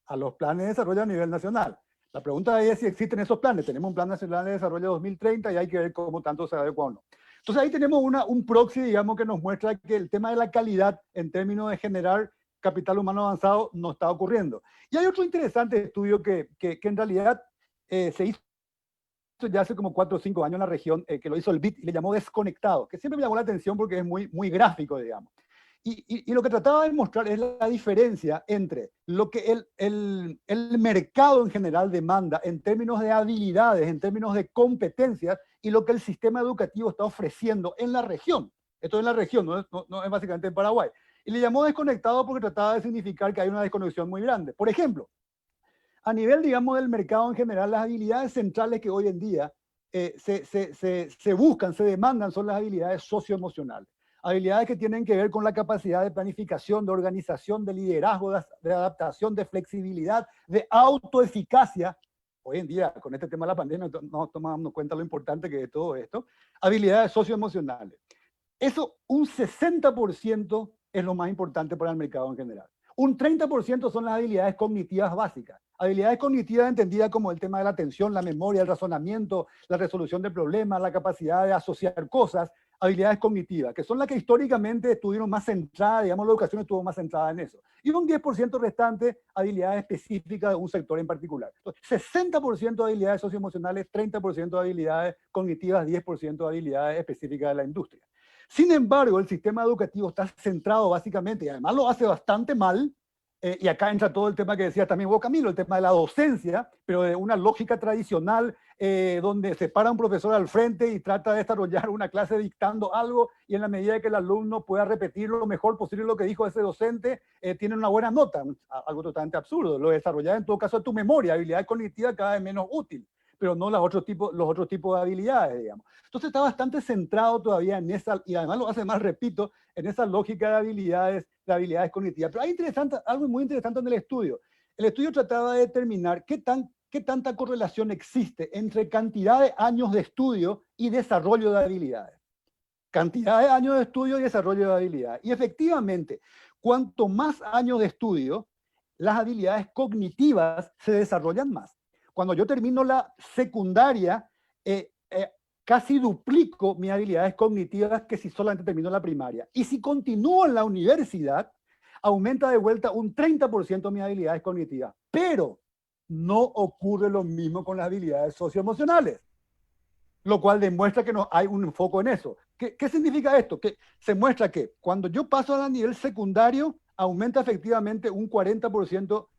A los planes de desarrollo a nivel nacional. La pregunta es si existen esos planes. Tenemos un Plan Nacional de Desarrollo 2030 y hay que ver cómo tanto se adecua o no. Entonces ahí tenemos un proxy, digamos, que nos muestra que el tema de la calidad en términos de generar capital humano avanzado no está ocurriendo. Y hay otro interesante estudio que en realidad se hizo ya hace como 4 o 5 años en la región, que lo hizo el BIT y le llamó Desconectado, que siempre me llamó la atención porque es muy gráfico, digamos. Y lo que trataba de mostrar es la diferencia entre lo que el mercado en general demanda en términos de habilidades, en términos de competencias, y lo que el sistema educativo está ofreciendo en la región. Esto es en la región, no es básicamente en Paraguay. Y le llamó Desconectado porque trataba de significar que hay una desconexión muy grande. Por ejemplo, a nivel, digamos, del mercado en general, las habilidades centrales que hoy en día se buscan, se demandan, son las habilidades socioemocionales. Habilidades que tienen que ver con la capacidad de planificación, de organización, de liderazgo, de adaptación, de flexibilidad, de autoeficacia. Hoy en día, con este tema de la pandemia, nos tomamos cuenta lo importante que es todo esto. Habilidades socioemocionales. Eso, un 60% es lo más importante para el mercado en general. Un 30% son las habilidades cognitivas básicas. Habilidades cognitivas entendidas como el tema de la atención, la memoria, el razonamiento, la resolución de problemas, la capacidad de asociar cosas, habilidades cognitivas, que son las que históricamente estuvieron más centradas, digamos, la educación estuvo más centrada en eso. Y un 10% restante, habilidades específicas de un sector en particular. Entonces, 60% de habilidades socioemocionales, 30% de habilidades cognitivas, 10% de habilidades específicas de la industria. Sin embargo, el sistema educativo está centrado básicamente, y además lo hace bastante mal, y acá entra todo el tema que decía también vos, Camilo, el tema de la docencia, pero de una lógica tradicional donde se para un profesor al frente y trata de desarrollar una clase dictando algo, y en la medida que el alumno pueda repetir lo mejor posible lo que dijo ese docente, tiene una buena nota, algo totalmente absurdo. Lo desarrollar en todo caso es tu memoria, habilidad cognitiva cada vez menos útil, pero no los otros tipos de habilidades, digamos. Entonces está bastante centrado todavía en esa, y además lo hace más, repito, en esa lógica de habilidades cognitivas. Pero hay algo muy interesante en el estudio. El estudio trataba de determinar qué tanta correlación existe entre cantidad de años de estudio y desarrollo de habilidades. Cantidad de años de estudio y desarrollo de habilidades. Y efectivamente, cuanto más años de estudio, las habilidades cognitivas se desarrollan más. Cuando yo termino la secundaria, casi duplico mis habilidades cognitivas que si solamente termino la primaria. Y si continúo en la universidad, aumenta de vuelta un 30% mis habilidades cognitivas. Pero no ocurre lo mismo con las habilidades socioemocionales, lo cual demuestra que no hay un enfoque en eso. ¿Qué significa esto? Que se muestra que cuando yo paso a nivel secundario, aumenta efectivamente un 40%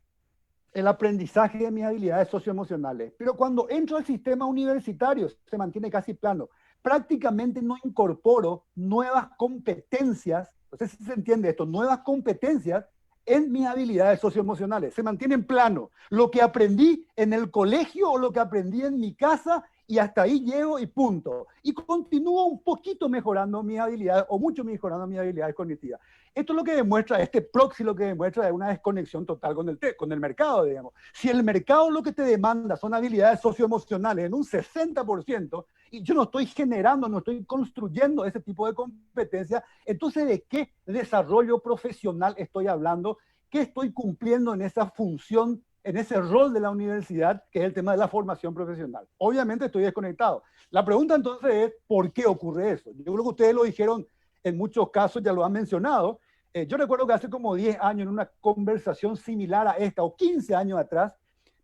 el aprendizaje de mis habilidades socioemocionales. Pero cuando entro al sistema universitario, se mantiene casi plano. Prácticamente no incorporo nuevas competencias, no sé si se entiende esto, nuevas competencias en mis habilidades socioemocionales. Se mantiene en plano. Lo que aprendí en el colegio o lo que aprendí en mi casa y hasta ahí llego y punto. Y continúo un poquito mejorando mis habilidades, o mucho mejorando mis habilidades cognitivas. Esto es lo que demuestra, este proxy lo que demuestra es una desconexión total con el mercado, digamos. Si el mercado lo que te demanda son habilidades socioemocionales en un 60%, y yo no estoy generando, no estoy construyendo ese tipo de competencia, entonces ¿de qué desarrollo profesional estoy hablando? ¿Qué estoy cumpliendo en esa función, en ese rol de la universidad, que es el tema de la formación profesional? Obviamente estoy desconectado. La pregunta entonces es, ¿por qué ocurre eso? Yo creo que ustedes lo dijeron en muchos casos, ya lo han mencionado. Yo recuerdo que hace como 10 años, en una conversación similar a esta, o 15 años atrás,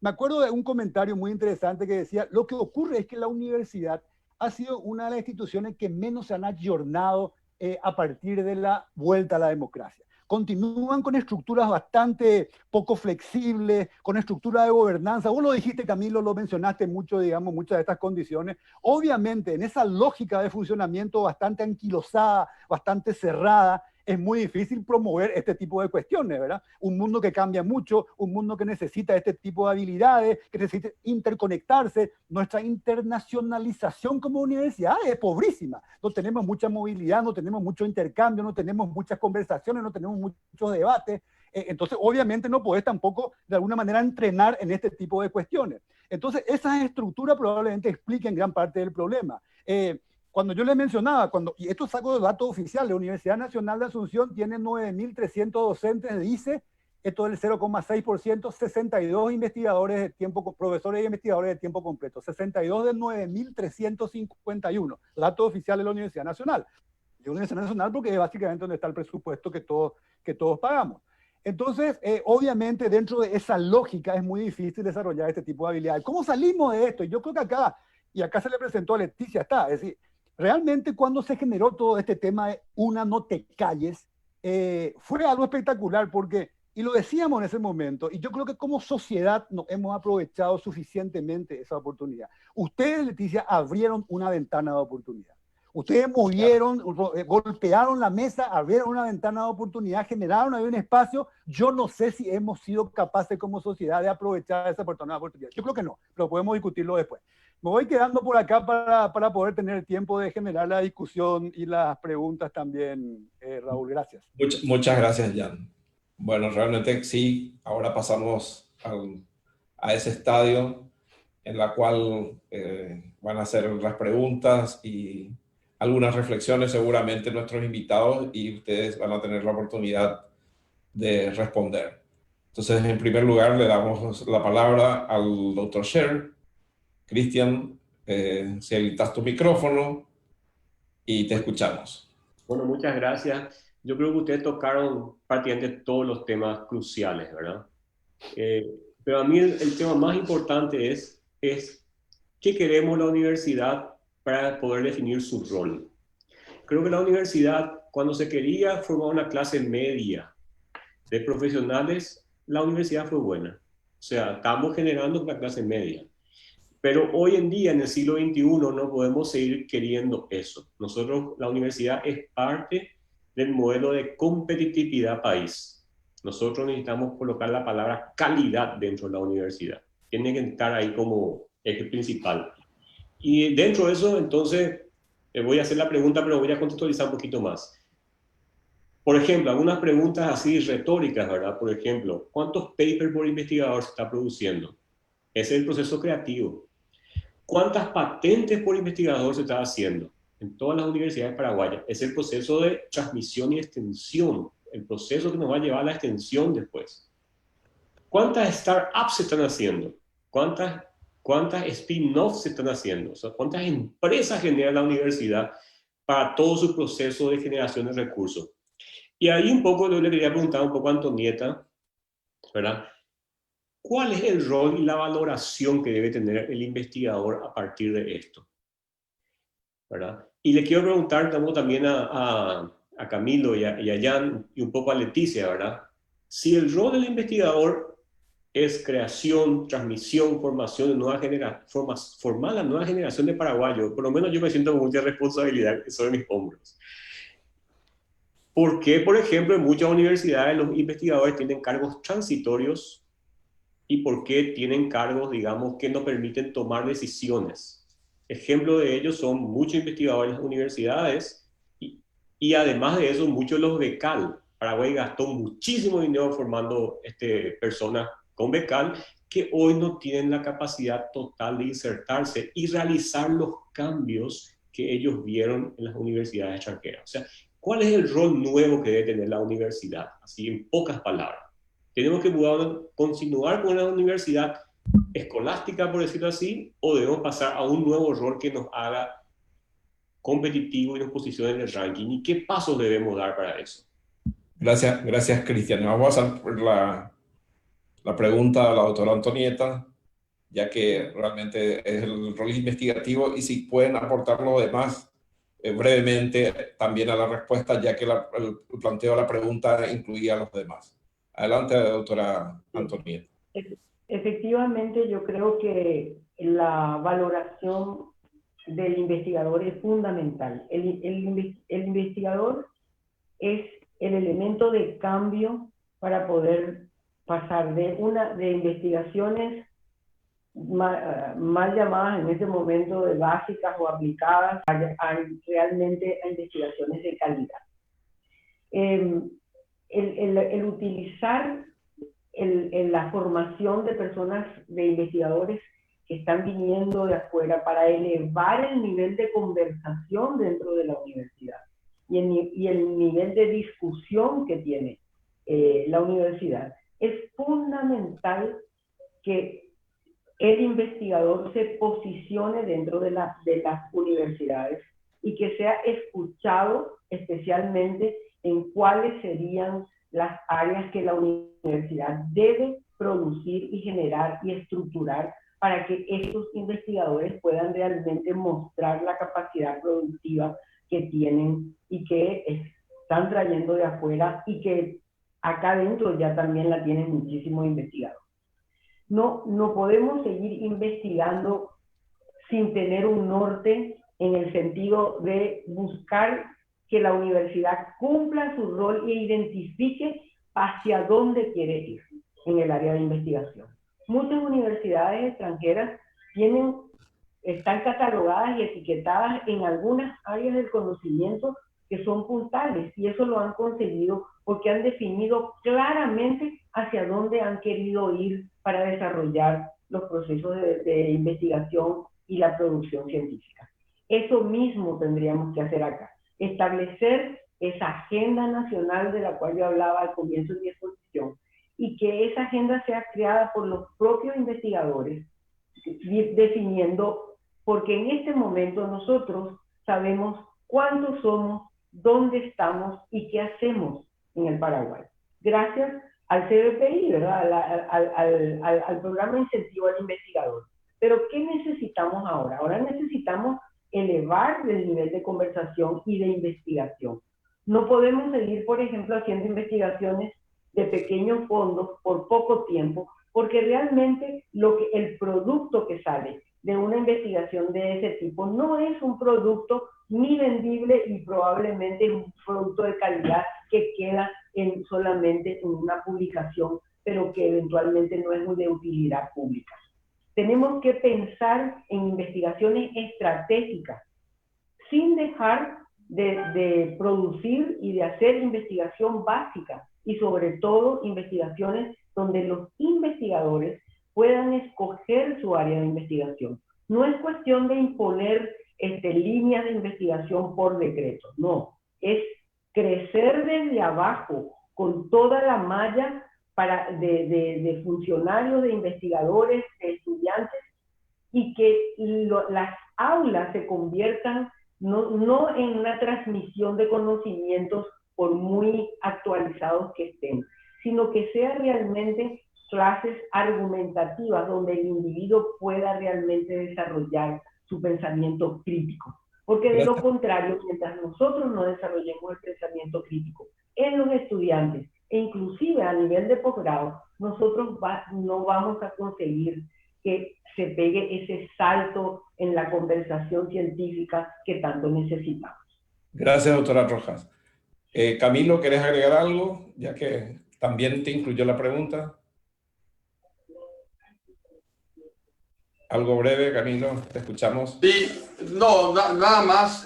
me acuerdo de un comentario muy interesante que decía, lo que ocurre es que la universidad ha sido una de las instituciones que menos se han ayornado a partir de la vuelta a la democracia. Continúan con estructuras bastante poco flexibles, con estructuras de gobernanza. Vos lo dijiste, Camilo, lo mencionaste mucho, digamos, muchas de estas condiciones. Obviamente, en esa lógica de funcionamiento bastante anquilosada, bastante cerrada, es muy difícil promover este tipo de cuestiones, ¿verdad? Un mundo que cambia mucho, un mundo que necesita este tipo de habilidades, que necesita interconectarse. Nuestra internacionalización como universidad es pobrísima. No tenemos mucha movilidad, no tenemos mucho intercambio, no tenemos muchas conversaciones, no tenemos muchos debates. Entonces, obviamente, no podés tampoco, de alguna manera, entrenar en este tipo de cuestiones. Entonces, esas estructuras probablemente expliquen gran parte del problema. Cuando yo les mencionaba, y esto saco de datos oficiales, la Universidad Nacional de Asunción tiene 9.300 docentes, dice, esto es el 0,6%, 62 investigadores de tiempo, profesores y investigadores de tiempo completo, 62 de 9.351, datos oficiales de la Universidad Nacional. Y la Universidad Nacional porque es básicamente donde está el presupuesto que todos pagamos. Entonces, obviamente, dentro de esa lógica es muy difícil desarrollar este tipo de habilidades. ¿Cómo salimos de esto? Yo creo que acá se le presentó a Leticia, es decir, realmente cuando se generó todo este tema de una no te calles, fue algo espectacular porque, y lo decíamos en ese momento, y yo creo que como sociedad no hemos aprovechado suficientemente esa oportunidad. Ustedes, Leticia, abrieron una ventana de oportunidad. Ustedes movieron, golpearon la mesa, abrieron una ventana de oportunidad, generaron ahí un espacio. Yo no sé si hemos sido capaces como sociedad de aprovechar esa oportunidad. Yo creo que no, pero podemos discutirlo después. Me voy quedando por acá para poder tener el tiempo de generar la discusión y las preguntas también, Raúl. Gracias. Muchas gracias, Jan. Bueno, realmente sí, ahora pasamos a ese estadio en la cual van a hacer las preguntas y algunas reflexiones seguramente nuestros invitados y ustedes van a tener la oportunidad de responder. Entonces, en primer lugar, le damos la palabra al Dr. Sher. Cristian, si habilitas tu micrófono y te escuchamos. Bueno, muchas gracias. Yo creo que ustedes tocaron prácticamente todos los temas cruciales, ¿verdad? Pero a mí el tema más importante es qué queremos la universidad para poder definir su rol. Creo que la universidad, cuando se quería formar una clase media de profesionales, la universidad fue buena. O sea, estamos generando una clase media. Pero hoy en día, en el siglo XXI, no podemos seguir queriendo eso. Nosotros, la universidad es parte del modelo de competitividad país. Nosotros necesitamos colocar la palabra calidad dentro de la universidad. Tiene que estar ahí como eje principal. Y dentro de eso, entonces, voy a hacer la pregunta, pero voy a contextualizar un poquito más. Por ejemplo, algunas preguntas así retóricas, ¿verdad? Por ejemplo, ¿cuántos papers por investigador se está produciendo? Ese es el proceso creativo. ¿Cuántas patentes por investigador se está haciendo? En todas las universidades paraguayas. Es el proceso de transmisión y extensión, el proceso que nos va a llevar a la extensión después. ¿Cuántas startups se están haciendo? ¿Cuántas spin-offs se están haciendo? O sea, ¿cuántas empresas genera la universidad para todo su proceso de generación de recursos? Y ahí un poco yo le quería preguntar un poco a Antonieta, ¿verdad? ¿Cuál es el rol y la valoración que debe tener el investigador a partir de esto? ¿Verdad? Y le quiero preguntar también a Camilo y a Jan y un poco a Leticia, ¿verdad? Si el rol del investigador es creación, transmisión, formación de nueva generación, formar la nueva generación de paraguayos, por lo menos yo me siento con mucha responsabilidad sobre mis hombros. ¿Por qué, por ejemplo, en muchas universidades los investigadores tienen cargos transitorios? ¿Y por qué tienen cargos, digamos, que no permiten tomar decisiones? Ejemplo de ello son muchos investigadores en las universidades y además de eso, muchos de los becal. Paraguay gastó muchísimo dinero formando personas con becal que hoy no tienen la capacidad total de insertarse y realizar los cambios que ellos vieron en las universidades extranjeras. O sea, ¿cuál es el rol nuevo que debe tener la universidad? Así, en pocas palabras. Tenemos que continuar con la universidad escolástica, por decirlo así, o debemos pasar a un nuevo rol que nos haga competitivo y nos posicione en el ranking. ¿Y qué pasos debemos dar para eso? Gracias, Cristian. Vamos a hacer la pregunta a la doctora Antonieta, ya que realmente es el rol investigativo, y si pueden aportar lo demás brevemente también a la respuesta, ya que el planteo de la pregunta incluía a los demás. Adelante, doctora Antonieta. Efectivamente, yo creo que la valoración del investigador es fundamental. El investigador es el elemento de cambio para poder pasar de investigaciones mal llamadas en este momento de básicas o aplicadas realmente a investigaciones de calidad. El utilizar la formación de personas, de investigadores que están viniendo de afuera para elevar el nivel de conversación dentro de la universidad y el nivel de discusión que tiene la universidad. Es fundamental que el investigador se posicione dentro de las universidades y que sea escuchado especialmente en cuáles serían las áreas que la universidad debe producir y generar y estructurar para que estos investigadores puedan realmente mostrar la capacidad productiva que tienen y que están trayendo de afuera y que acá adentro ya también la tienen muchísimos investigadores. No podemos seguir investigando sin tener un norte en el sentido de buscar que la universidad cumpla su rol e identifique hacia dónde quiere ir en el área de investigación. Muchas universidades extranjeras están catalogadas y etiquetadas en algunas áreas del conocimiento que son puntales, y eso lo han conseguido porque han definido claramente hacia dónde han querido ir para desarrollar los procesos de investigación y la producción científica. Eso mismo tendríamos que hacer acá, establecer esa agenda nacional de la cual yo hablaba al comienzo de mi exposición, y que esa agenda sea creada por los propios investigadores, definiendo, porque en este momento nosotros sabemos cuántos somos, dónde estamos y qué hacemos en el Paraguay. Gracias al CBPI, ¿verdad? Al programa de incentivo al investigador. Pero ¿qué necesitamos ahora? Ahora necesitamos elevar el nivel de conversación y de investigación. No podemos seguir, por ejemplo, haciendo investigaciones de pequeños fondos por poco tiempo, porque realmente el producto que sale de una investigación de ese tipo no es un producto ni vendible y probablemente un producto de calidad que queda solamente en una publicación, pero que eventualmente no es de utilidad pública. Tenemos que pensar en investigaciones estratégicas, sin dejar de producir y de hacer investigación básica, y sobre todo investigaciones donde los investigadores puedan escoger su área de investigación. No es cuestión de imponer líneas de investigación por decreto, no, es crecer desde abajo con toda la malla de funcionarios, de investigadores, de estudiantes, y que las aulas se conviertan no en una transmisión de conocimientos por muy actualizados que estén, sino que sea realmente clases argumentativas donde el individuo pueda realmente desarrollar su pensamiento crítico. Porque de lo contrario, mientras nosotros no desarrollemos el pensamiento crítico en los estudiantes, e inclusive a nivel de posgrado, nosotros no vamos a conseguir que se pegue ese salto en la conversación científica que tanto necesitamos. Gracias, doctora Rojas. Camilo, ¿querés agregar algo? Ya que también te incluyó la pregunta. algo breve, Camilo, te escuchamos. Sí, no, nada más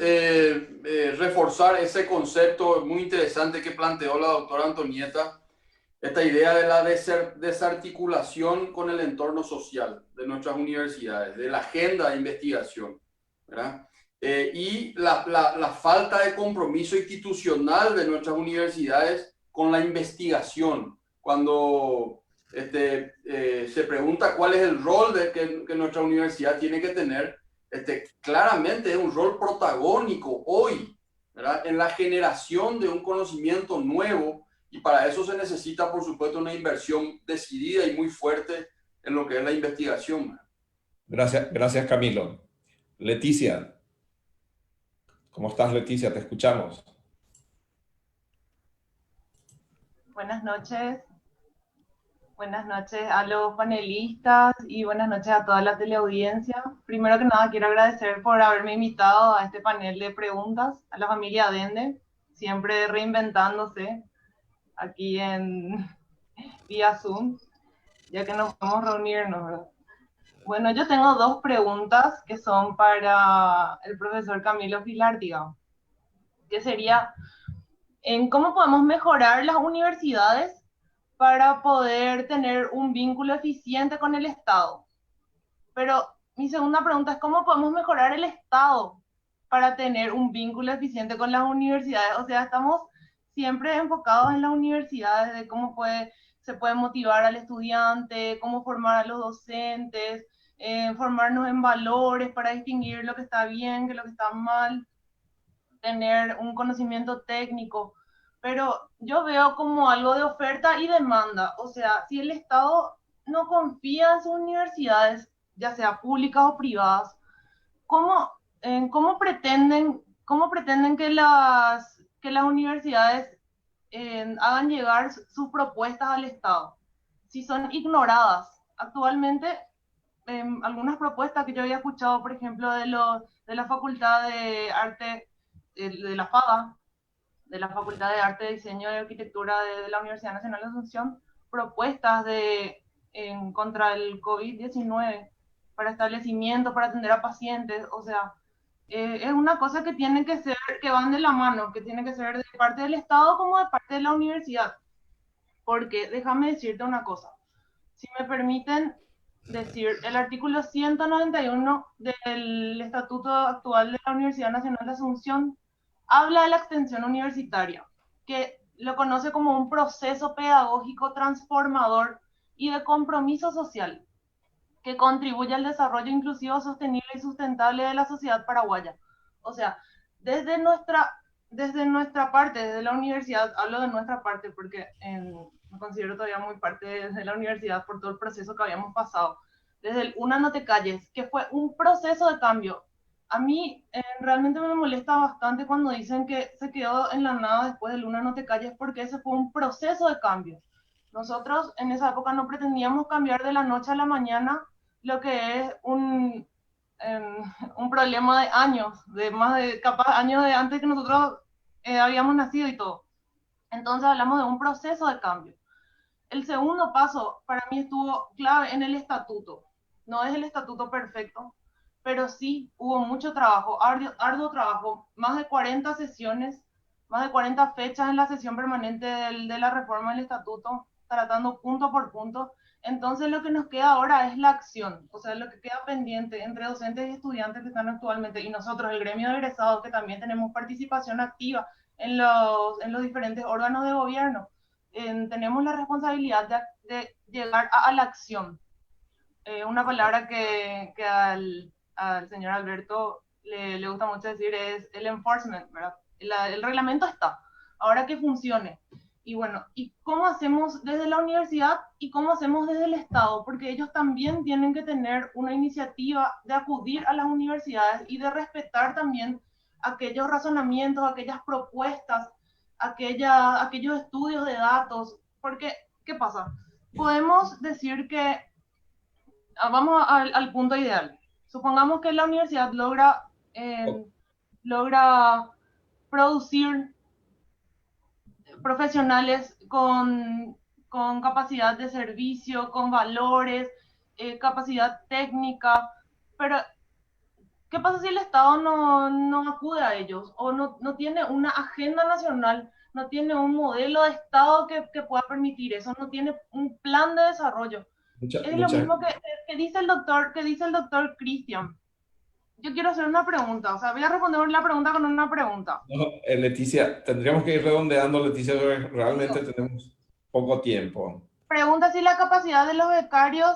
reforzar ese concepto muy interesante que planteó la doctora Antonieta, esta idea de la desarticulación con el entorno social de nuestras universidades, de la agenda de investigación, ¿verdad? Y la falta de compromiso institucional de nuestras universidades con la investigación. Cuando se pregunta cuál es el rol que nuestra universidad tiene que tener, claramente es un rol protagónico hoy, ¿verdad? En la generación de un conocimiento nuevo, y para eso se necesita, por supuesto, una inversión decidida y muy fuerte en lo que es la investigación. Gracias, Camilo. Leticia. ¿Cómo estás, Leticia? Te escuchamos. Buenas noches. Buenas noches a los panelistas y buenas noches a toda la teleaudiencia. Primero que nada, quiero agradecer por haberme invitado a este panel de preguntas, a la familia Adende, siempre reinventándose aquí en vía Zoom, ya que no podemos reunirnos, ¿verdad? Bueno, yo tengo dos preguntas que son para el profesor Camilo Filártiga, que sería, ¿en cómo podemos mejorar las universidades para poder tener un vínculo eficiente con el Estado? Pero mi segunda pregunta es, ¿cómo podemos mejorar el Estado para tener un vínculo eficiente con las universidades? O sea, estamos siempre enfocados en las universidades, de cómo se puede motivar al estudiante, cómo formar a los docentes, formarnos en valores para distinguir lo que está bien, que lo que está mal, tener un conocimiento técnico, pero yo veo como algo de oferta y demanda. O sea, si el Estado no confía en sus universidades, ya sea públicas o privadas, ¿cómo pretenden que las universidades hagan llegar sus propuestas al Estado si son ignoradas? Actualmente, algunas propuestas que yo había escuchado, por ejemplo, de la Facultad de Arte, de la FADA, de la Facultad de Arte, Diseño y Arquitectura de la Universidad Nacional de Asunción, propuestas contra el COVID-19 para establecimientos, para atender a pacientes. O sea, es una cosa que tiene que ser, que van de la mano, que tiene que ser de parte del Estado como de parte de la universidad. Porque déjame decirte una cosa, si me permiten decir, el artículo 191 del Estatuto actual de la Universidad Nacional de Asunción habla de la extensión universitaria, que lo conoce como un proceso pedagógico transformador y de compromiso social, que contribuye al desarrollo inclusivo, sostenible y sustentable de la sociedad paraguaya. O sea, desde nuestra parte, desde la universidad, hablo de nuestra parte porque me considero todavía muy parte de la universidad por todo el proceso que habíamos pasado. Desde el Una No Te Calles, que fue un proceso de cambio. A mí realmente me molesta bastante cuando dicen que se quedó en la nada después del Una No Te Calles, porque ese fue un proceso de cambio. Nosotros en esa época no pretendíamos cambiar de la noche a la mañana lo que es un problema de años, de más de capaz años de antes que nosotros habíamos nacido y todo. Entonces hablamos de un proceso de cambio. El segundo paso para mí estuvo clave en el estatuto. No es el estatuto perfecto, pero sí hubo mucho trabajo, arduo trabajo, más de 40 sesiones, más de 40 fechas en la sesión permanente de la reforma del estatuto, tratando punto por punto. Entonces lo que nos queda ahora es la acción, o sea, lo que queda pendiente entre docentes y estudiantes que están actualmente, y nosotros, el gremio de egresados, que también tenemos participación activa en los diferentes órganos de gobierno, tenemos la responsabilidad de llegar a la acción. Una palabra que al señor Alberto le gusta mucho decir es el enforcement, ¿verdad? El reglamento está, ahora que funcione. Y bueno, ¿y cómo hacemos desde la universidad y cómo hacemos desde el Estado? Porque ellos también tienen que tener una iniciativa de acudir a las universidades y de respetar también aquellos razonamientos, aquellas propuestas, aquellos estudios de datos. Porque, ¿qué pasa? Podemos decir que, vamos al punto ideal. Supongamos que la universidad logra producir profesionales con capacidad de servicio, con valores, capacidad técnica, pero ¿qué pasa si el Estado no acude a ellos o no tiene una agenda nacional, no tiene un modelo de Estado que pueda permitir eso, no tiene un plan de desarrollo? Es lo Muchas. mismo que dice el doctor Cristian. Yo quiero hacer una pregunta, o sea, voy a responder la pregunta con una pregunta. No, Leticia, tendríamos que ir redondeando, Leticia, porque realmente tenemos poco tiempo. Pregunta si la capacidad de los becarios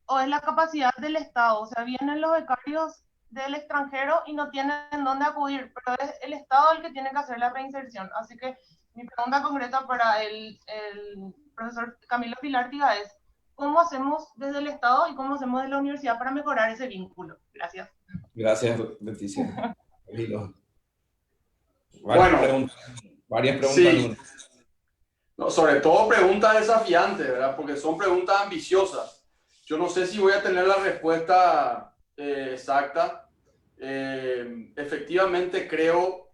o es la capacidad del Estado. O sea, vienen los becarios del extranjero y no tienen dónde acudir, pero es el Estado el que tiene que hacer la reinserción. Así que mi pregunta concreta para el profesor Camilo Pilártiga es, ¿cómo hacemos desde el Estado y cómo hacemos desde la universidad para mejorar ese vínculo? Gracias. Gracias, Leticia. Varias preguntas. Sí. No, sobre todo preguntas desafiantes, ¿verdad? Porque son preguntas ambiciosas. Yo no sé si voy a tener la respuesta exacta. Efectivamente creo,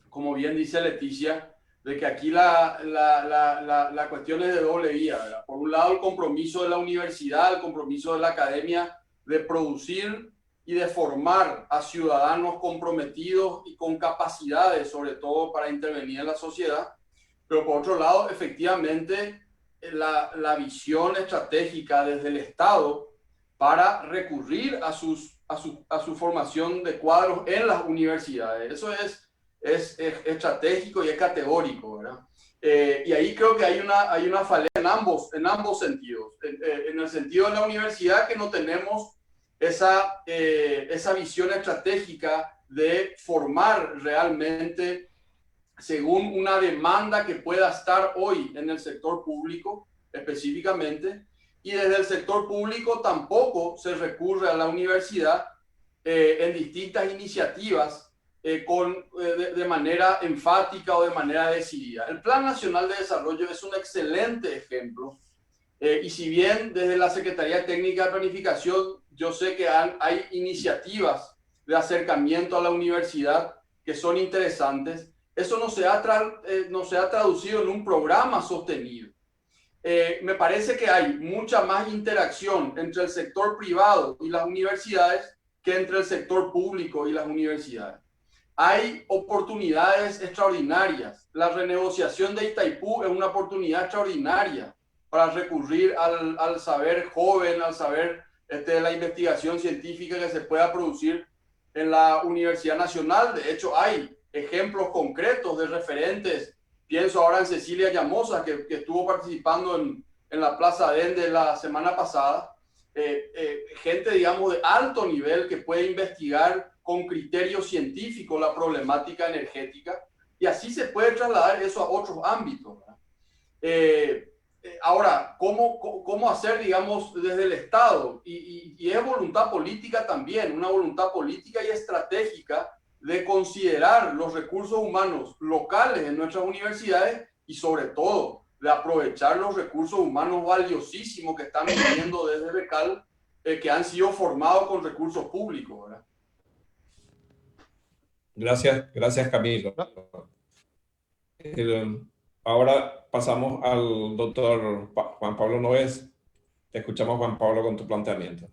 como bien dice Leticia, de que aquí la cuestión es de doble vía, ¿verdad? Por un lado, el compromiso de la universidad, el compromiso de la academia de producir y de formar a ciudadanos comprometidos y con capacidades, sobre todo para intervenir en la sociedad. Pero por otro lado, efectivamente, la visión estratégica desde el Estado para recurrir a su formación de cuadros en las universidades. Eso es estratégico y es categórico, ¿verdad? Y ahí creo que hay una falencia en ambos sentidos. En el sentido de la universidad, que no tenemos esa visión estratégica de formar realmente según una demanda que pueda estar hoy en el sector público específicamente, y desde el sector público tampoco se recurre a la universidad en distintas iniciativas de manera enfática o de manera decidida. El Plan Nacional de Desarrollo es un excelente ejemplo, y si bien desde la Secretaría Técnica de Planificación yo sé que hay iniciativas de acercamiento a la universidad que son interesantes, eso no se ha traducido en un programa sostenido. Me parece que hay mucha más interacción entre el sector privado y las universidades que entre el sector público y las universidades. Hay oportunidades extraordinarias. La renegociación de Itaipú es una oportunidad extraordinaria para recurrir al saber joven, al saber de la investigación científica que se pueda producir en la Universidad Nacional. De hecho, hay ejemplos concretos de referentes. Pienso ahora en Cecilia Llamosa, que estuvo participando en la Plaza Allende la semana pasada. Gente, digamos, de alto nivel que puede investigar con criterio científico la problemática energética, y así se puede trasladar eso a otros ámbitos. Ahora, ¿cómo hacer, digamos, desde el Estado? Y es voluntad política también, una voluntad política y estratégica de considerar los recursos humanos locales en nuestras universidades y sobre todo de aprovechar los recursos humanos valiosísimos que están viniendo desde Becal, que han sido formados con recursos públicos, ¿verdad? Gracias Camilo. Ahora pasamos al doctor Juan Pablo Noves. Te escuchamos, Juan Pablo, con tu planteamiento.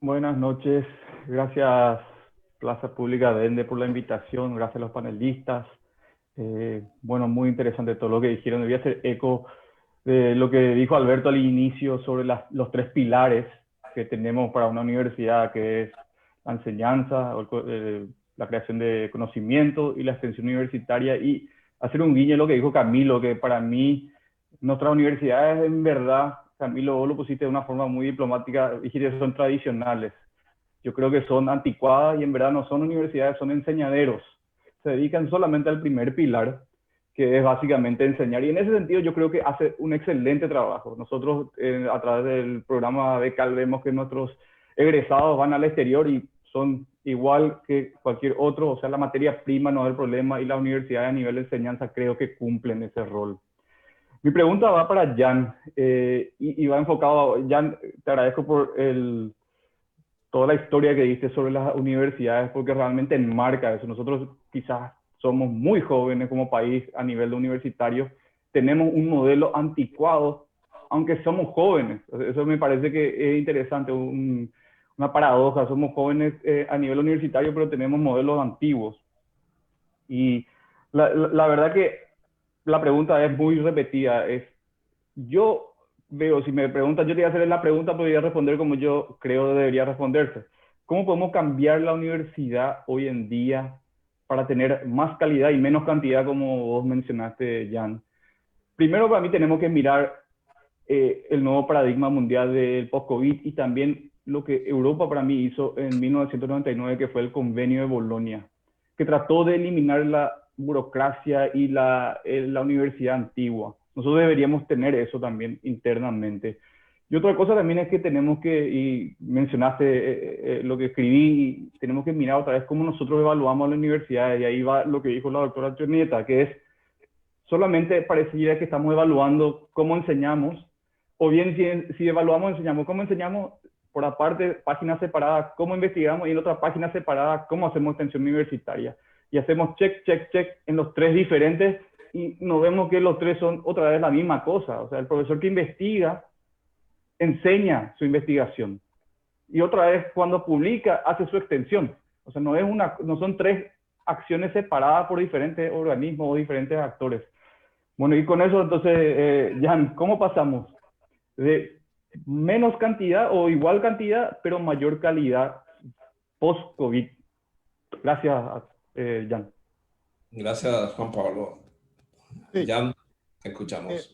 Buenas noches. Gracias, Plaza Pública de Ende, por la invitación. Gracias a los panelistas. Bueno, muy interesante todo lo que dijeron. Voy a hacer eco de lo que dijo Alberto al inicio sobre los tres pilares que tenemos para una universidad, que es la enseñanza, la creación de conocimiento y la extensión universitaria, y hacer un guiño a lo que dijo Camilo, que para mí nuestras universidades, en verdad, Camilo, vos lo pusiste de una forma muy diplomática, dijiste que son tradicionales. Yo creo que son anticuadas y en verdad no son universidades, son enseñaderos. Se dedican solamente al primer pilar, que es básicamente enseñar. Y en ese sentido yo creo que hace un excelente trabajo. Nosotros a través del programa Becal vemos que nuestros egresados van al exterior y son igual que cualquier otro, o sea, la materia prima no es el problema, y las universidades a nivel de enseñanza creo que cumplen ese rol. Mi pregunta va para Jan, y va enfocado a Jan. Te agradezco por toda la historia que diste sobre las universidades, porque realmente enmarca eso. Nosotros quizás somos muy jóvenes como país a nivel de universitario, tenemos un modelo anticuado, aunque somos jóvenes. Eso me parece que es interesante, un una paradoja. Somos jóvenes a nivel universitario, pero tenemos modelos antiguos. Y la verdad que la pregunta es muy repetida. Yo veo, si me preguntan, yo te voy a hacer la pregunta, podría responder como yo creo debería responderse. ¿Cómo podemos cambiar la universidad hoy en día para tener más calidad y menos cantidad, como vos mencionaste, Jan? Primero, para mí tenemos que mirar el nuevo paradigma mundial del post-COVID y también lo que Europa para mí hizo en 1999, que fue el Convenio de Bolonia, que trató de eliminar la burocracia y la universidad antigua. Nosotros deberíamos tener eso también internamente. Y otra cosa también es que tenemos que, y mencionaste lo que escribí, tenemos que mirar otra vez cómo nosotros evaluamos a la universidad, y ahí va lo que dijo la doctora Chornieta, que es solamente pareciera que estamos evaluando cómo enseñamos, o bien si evaluamos, enseñamos cómo enseñamos, por aparte, páginas separadas, cómo investigamos, y en otra página separada, cómo hacemos extensión universitaria. Y hacemos check, check, check en los tres diferentes, y nos vemos que los tres son otra vez la misma cosa. O sea, el profesor que investiga enseña su investigación. Y otra vez, cuando publica, hace su extensión. O sea, no son tres acciones separadas por diferentes organismos o diferentes actores. Bueno, y con eso, entonces, Jan, ¿cómo pasamos de menos cantidad o igual cantidad, pero mayor calidad post-COVID? Gracias, Jan. Gracias, Juan Pablo. Sí. Jan, te escuchamos.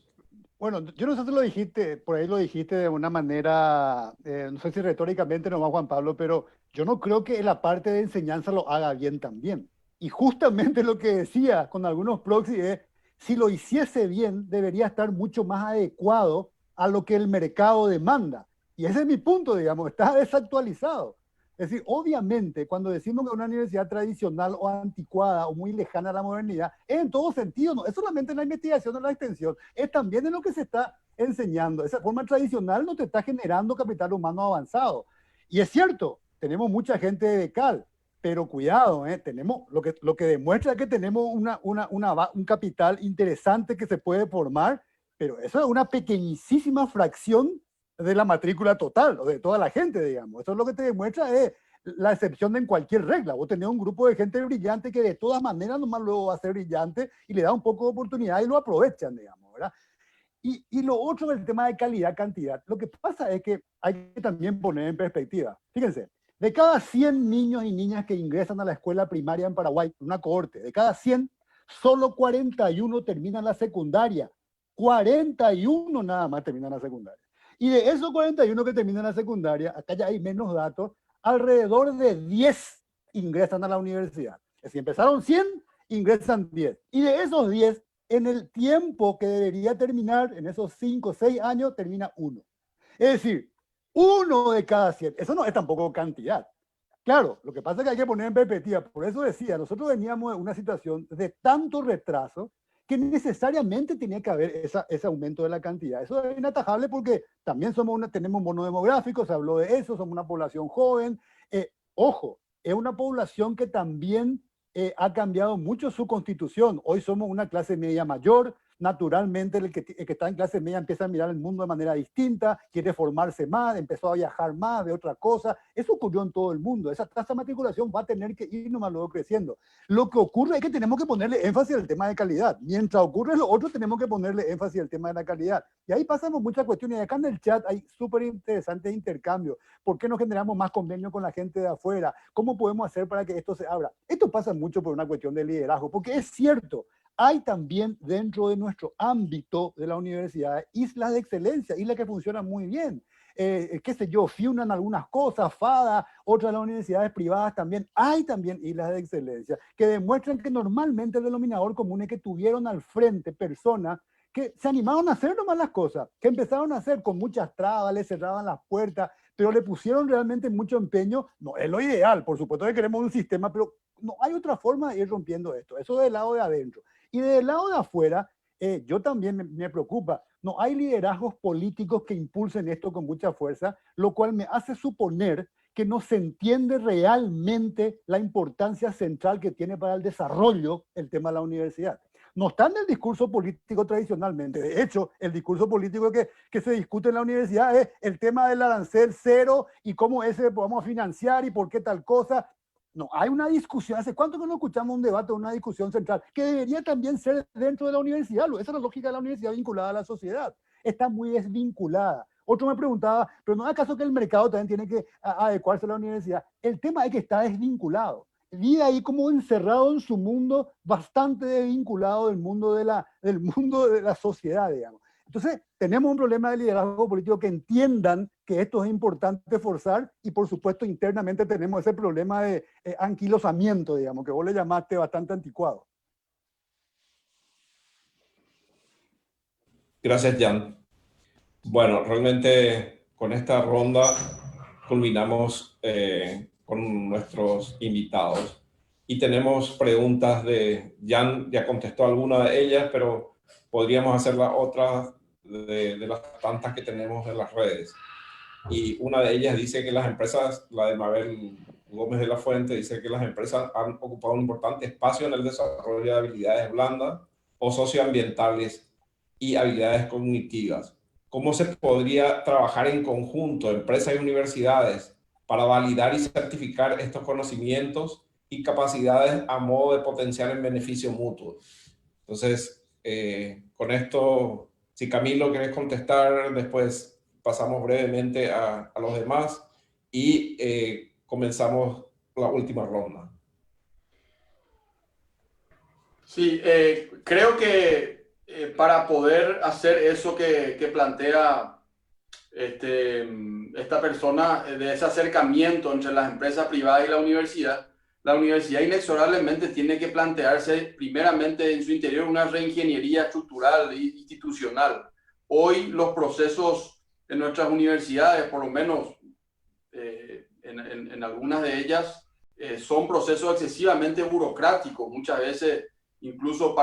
Bueno, yo no sé si lo dijiste, por ahí lo dijiste de una manera, no sé si retóricamente nomás, Juan Pablo, pero yo no creo que la parte de enseñanza lo haga bien también. Y justamente lo que decía con algunos proxies es, si lo hiciese bien, debería estar mucho más adecuado a lo que el mercado demanda. Y ese es mi punto, digamos, está desactualizado. Es decir, obviamente, cuando decimos que una universidad tradicional o anticuada o muy lejana a la modernidad, es en todo sentido, no es solamente en la investigación o en la extensión, es también en lo que se está enseñando. Esa forma tradicional no te está generando capital humano avanzado. Y es cierto, tenemos mucha gente de becal, pero cuidado, tenemos, lo que demuestra que tenemos un capital interesante que se puede formar, pero eso es una pequeñísima fracción de la matrícula total, o de toda la gente, digamos. Eso es lo que te demuestra es la excepción en cualquier regla. Vos tenés un grupo de gente brillante que de todas maneras nomás luego va a ser brillante y le da un poco de oportunidad y lo aprovechan, digamos, ¿verdad? Y lo otro es el tema de calidad-cantidad. Lo que pasa es que hay que también poner en perspectiva. Fíjense, de cada 100 niños y niñas que ingresan a la escuela primaria en Paraguay, una cohorte, de cada 100, solo 41 terminan la secundaria. 41 nada más terminan la secundaria. Y de esos 41 que terminan la secundaria, acá ya hay menos datos, alrededor de 10 ingresan a la universidad. Si empezaron 100, ingresan 10. Y de esos 10, en el tiempo que debería terminar, en esos 5 o 6 años, termina 1. Es decir, 1 de cada 100. Eso no es tampoco cantidad. Claro, lo que pasa es que hay que poner en perspectiva. Por eso decía, nosotros veníamos de una situación de tanto retraso que necesariamente tenía que haber ese aumento de la cantidad. Eso es inatajable porque también tenemos un bono demográfico, se habló de eso, somos una población joven. Ojo, es una población que también ha cambiado mucho su constitución. Hoy somos una clase media mayor. Naturalmente, el que está en clase media empieza a mirar el mundo de manera distinta, quiere formarse más, empezó a viajar más, de otra cosa. Eso ocurrió en todo el mundo. Esa tasa de matriculación va a tener que ir nomás luego creciendo. Lo que ocurre es que tenemos que ponerle énfasis al tema de calidad. Mientras ocurre lo otro, tenemos que ponerle énfasis al tema de la calidad. Y ahí pasamos muchas cuestiones. Y acá en el chat hay súper interesantes intercambios. ¿Por qué no generamos más convenios con la gente de afuera? ¿Cómo podemos hacer para que esto se abra? Esto pasa mucho por una cuestión de liderazgo, porque es cierto, hay también dentro de nuestro ámbito de la universidad islas de excelencia, islas que funcionan muy bien. Qué sé yo, FIUNA en algunas cosas, FADA, otras de las universidades privadas también. Hay también islas de excelencia que demuestran que normalmente el denominador común es que tuvieron al frente personas que se animaron a hacer nomás las cosas, que empezaron a hacer con muchas trabas, le cerraban las puertas, pero le pusieron realmente mucho empeño. No es lo ideal, por supuesto que queremos un sistema, pero no hay otra forma de ir rompiendo esto. Eso del lado de adentro. Y del lado de afuera, yo también me preocupa. No hay liderazgos políticos que impulsen esto con mucha fuerza, lo cual me hace suponer que no se entiende realmente la importancia central que tiene para el desarrollo el tema de la universidad. no está en el discurso político tradicionalmente. De hecho, el discurso político que se discute en la universidad es el tema del arancel cero y cómo ese podemos financiar y por qué tal cosa. No, hay una discusión. ¿Hace cuánto que no escuchamos un debate, una discusión central que debería también ser dentro de la universidad? Esa es la lógica de la universidad vinculada a la sociedad. Está muy desvinculada. Otro me preguntaba, ¿pero no es acaso que el mercado también tiene que adecuarse a la universidad? El tema es que está desvinculado. Vive ahí como encerrado en su mundo, bastante desvinculado del mundo de la sociedad, digamos. Entonces, tenemos un problema de liderazgo político que entiendan que esto es importante forzar y, por supuesto, internamente tenemos ese problema de anquilosamiento, digamos, que vos le llamaste bastante anticuado. Gracias, Jan. Bueno, realmente con esta ronda culminamos con nuestros invitados y tenemos preguntas de Jan, ya contestó alguna de ellas, pero podríamos hacer las otras de las tantas que tenemos en las redes. Y una de ellas dice que las empresas, la de Mabel Gómez de la Fuente, dice que las empresas han ocupado un importante espacio en el desarrollo de habilidades blandas o socioambientales y habilidades cognitivas. ¿Cómo se podría trabajar en conjunto, empresas y universidades, para validar y certificar estos conocimientos y capacidades a modo de potenciar en beneficio mutuo? Entonces, con esto, si Camilo querés contestar, después pasamos brevemente a los demás y comenzamos la última ronda. Sí, creo que para poder hacer eso que plantea esta persona, de ese acercamiento entre las empresas privadas y la universidad inexorablemente tiene que plantearse primeramente en su interior una reingeniería estructural e institucional. Hoy los procesos en nuestras universidades, por lo menos en algunas de ellas, son procesos excesivamente burocráticos. Muchas veces incluso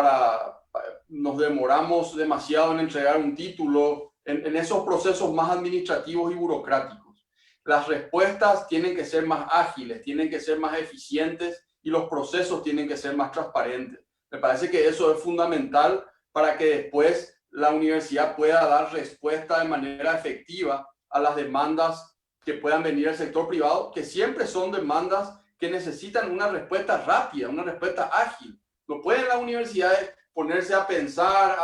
nos demoramos demasiado en entregar un título, en esos procesos más administrativos y burocráticos. Las respuestas tienen que ser más ágiles, tienen que ser más eficientes y los procesos tienen que ser más transparentes. Me parece que eso es fundamental para que después la universidad pueda dar respuesta de manera efectiva a las demandas que puedan venir del sector privado, que siempre son demandas que necesitan una respuesta rápida, una respuesta ágil. No pueden las universidades ponerse a pensar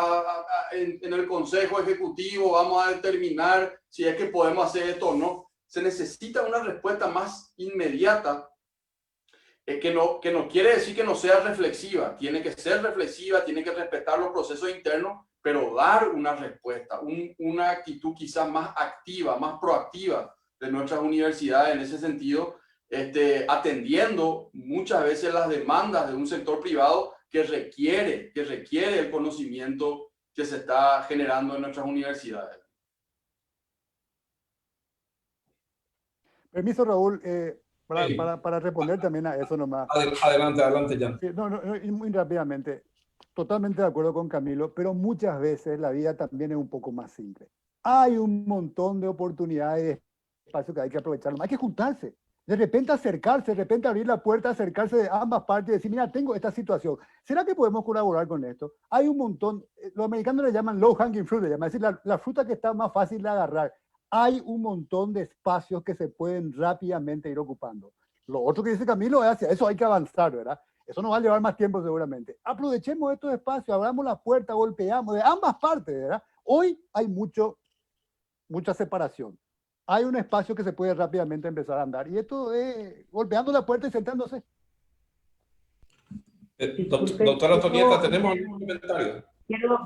en el consejo ejecutivo, vamos a determinar si es que podemos hacer esto o no. Se necesita una respuesta más inmediata, que no quiere decir que no sea reflexiva. Tiene que ser reflexiva, tiene que respetar los procesos internos, pero dar una respuesta, una actitud quizás más activa, más proactiva de nuestras universidades en ese sentido, atendiendo muchas veces las demandas de un sector privado que requiere el conocimiento que se está generando en nuestras universidades. Permiso, Raúl, para responder también a eso nomás. Adelante, Jan. Sí, no, muy rápidamente. Totalmente de acuerdo con Camilo, pero muchas veces la vida también es un poco más simple. Hay un montón de oportunidades y de espacios que hay que aprovechar. Hay que juntarse. De repente acercarse, de repente abrir la puerta, acercarse de ambas partes y decir, mira, tengo esta situación. ¿Será que podemos colaborar con esto? Hay un montón, los americanos le llaman low hanging fruit, es decir, la fruta que está más fácil de agarrar. Hay un montón de espacios que se pueden rápidamente ir ocupando. Lo otro que dice Camilo es hacia eso hay que avanzar, ¿verdad? Eso nos va a llevar más tiempo seguramente. Aprovechemos estos espacios, abramos la puerta, golpeamos de ambas partes, ¿verdad? Hoy hay mucha separación. Hay un espacio que se puede rápidamente empezar a andar. Y esto es golpeando la puerta y sentándose. Doctora Antonieta, ¿tenemos algún comentario?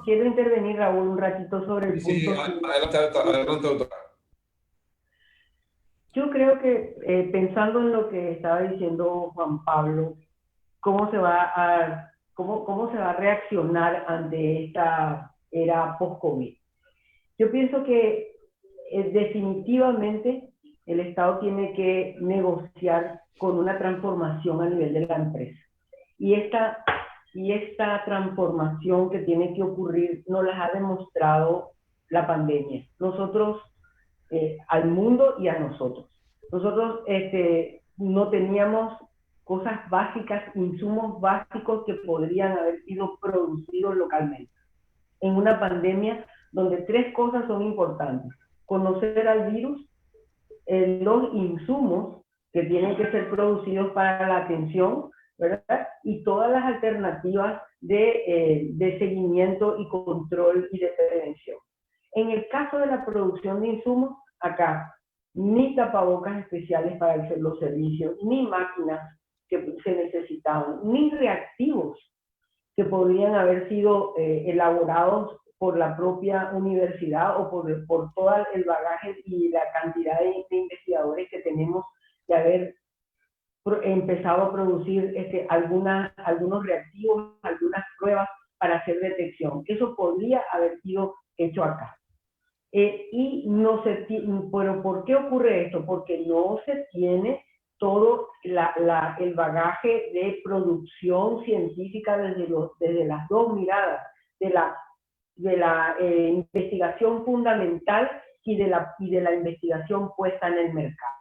Quiero intervenir, Raúl, un ratito sobre el punto. Sí, adelante, doctora. Yo creo que pensando en lo que estaba diciendo Juan Pablo, cómo se va a reaccionar ante esta era post-COVID. Yo pienso que definitivamente el Estado tiene que negociar con una transformación a nivel de la empresa. Y esta transformación que tiene que ocurrir nos la ha demostrado la pandemia. Nosotros, al mundo y a nosotros. Nosotros no teníamos cosas básicas, insumos básicos que podrían haber sido producidos localmente. En una pandemia donde tres cosas son importantes: conocer al virus, los insumos que tienen que ser producidos para la atención, ¿verdad? Y todas las alternativas de seguimiento y control y de prevención. En el caso de la producción de insumos, acá, ni tapabocas especiales para los servicios, ni máquinas que se necesitaban, ni reactivos que podrían haber sido elaborados por la propia universidad o por todo el bagaje y la cantidad de investigadores que tenemos de haber empezado a producir algunos reactivos, algunas pruebas para hacer detección. Eso podría haber sido hecho acá. Pero ¿por qué ocurre esto? Porque no se tiene todo el bagaje de producción científica desde las dos miradas, de la investigación fundamental y de la investigación puesta en el mercado.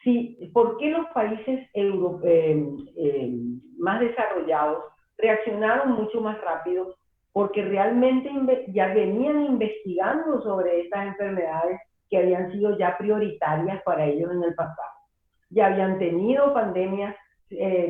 Sí, ¿por qué los países más desarrollados reaccionaron mucho más rápido? Porque realmente ya venían investigando sobre estas enfermedades que habían sido ya prioritarias para ellos en el pasado. Ya habían tenido pandemias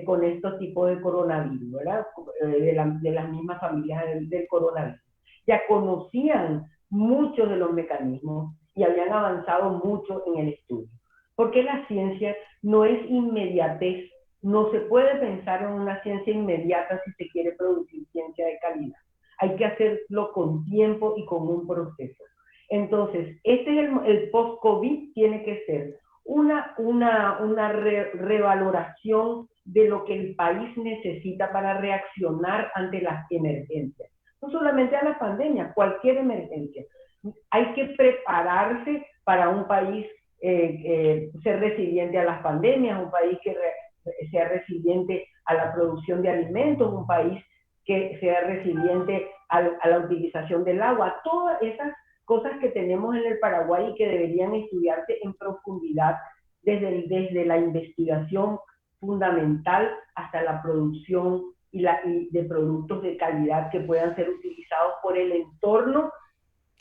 con estos tipos de coronavirus, ¿verdad? De las mismas familias del coronavirus. Ya conocían muchos de los mecanismos y habían avanzado mucho en el estudio. Porque la ciencia no es inmediatez, no se puede pensar en una ciencia inmediata si se quiere producir ciencia de calidad. Hay que hacerlo con tiempo y con un proceso. Entonces, el post-COVID tiene que ser una revaloración de lo que el país necesita para reaccionar ante las emergencias. No solamente a la pandemia, cualquier emergencia. Hay que prepararse para un país ser resiliente a las pandemias, un país que sea resiliente a la producción de alimentos, un país que sea resiliente a la utilización del agua. Todas esas cosas que tenemos en el Paraguay y que deberían estudiarse en profundidad desde la investigación fundamental hasta la producción y de productos de calidad que puedan ser utilizados por el entorno,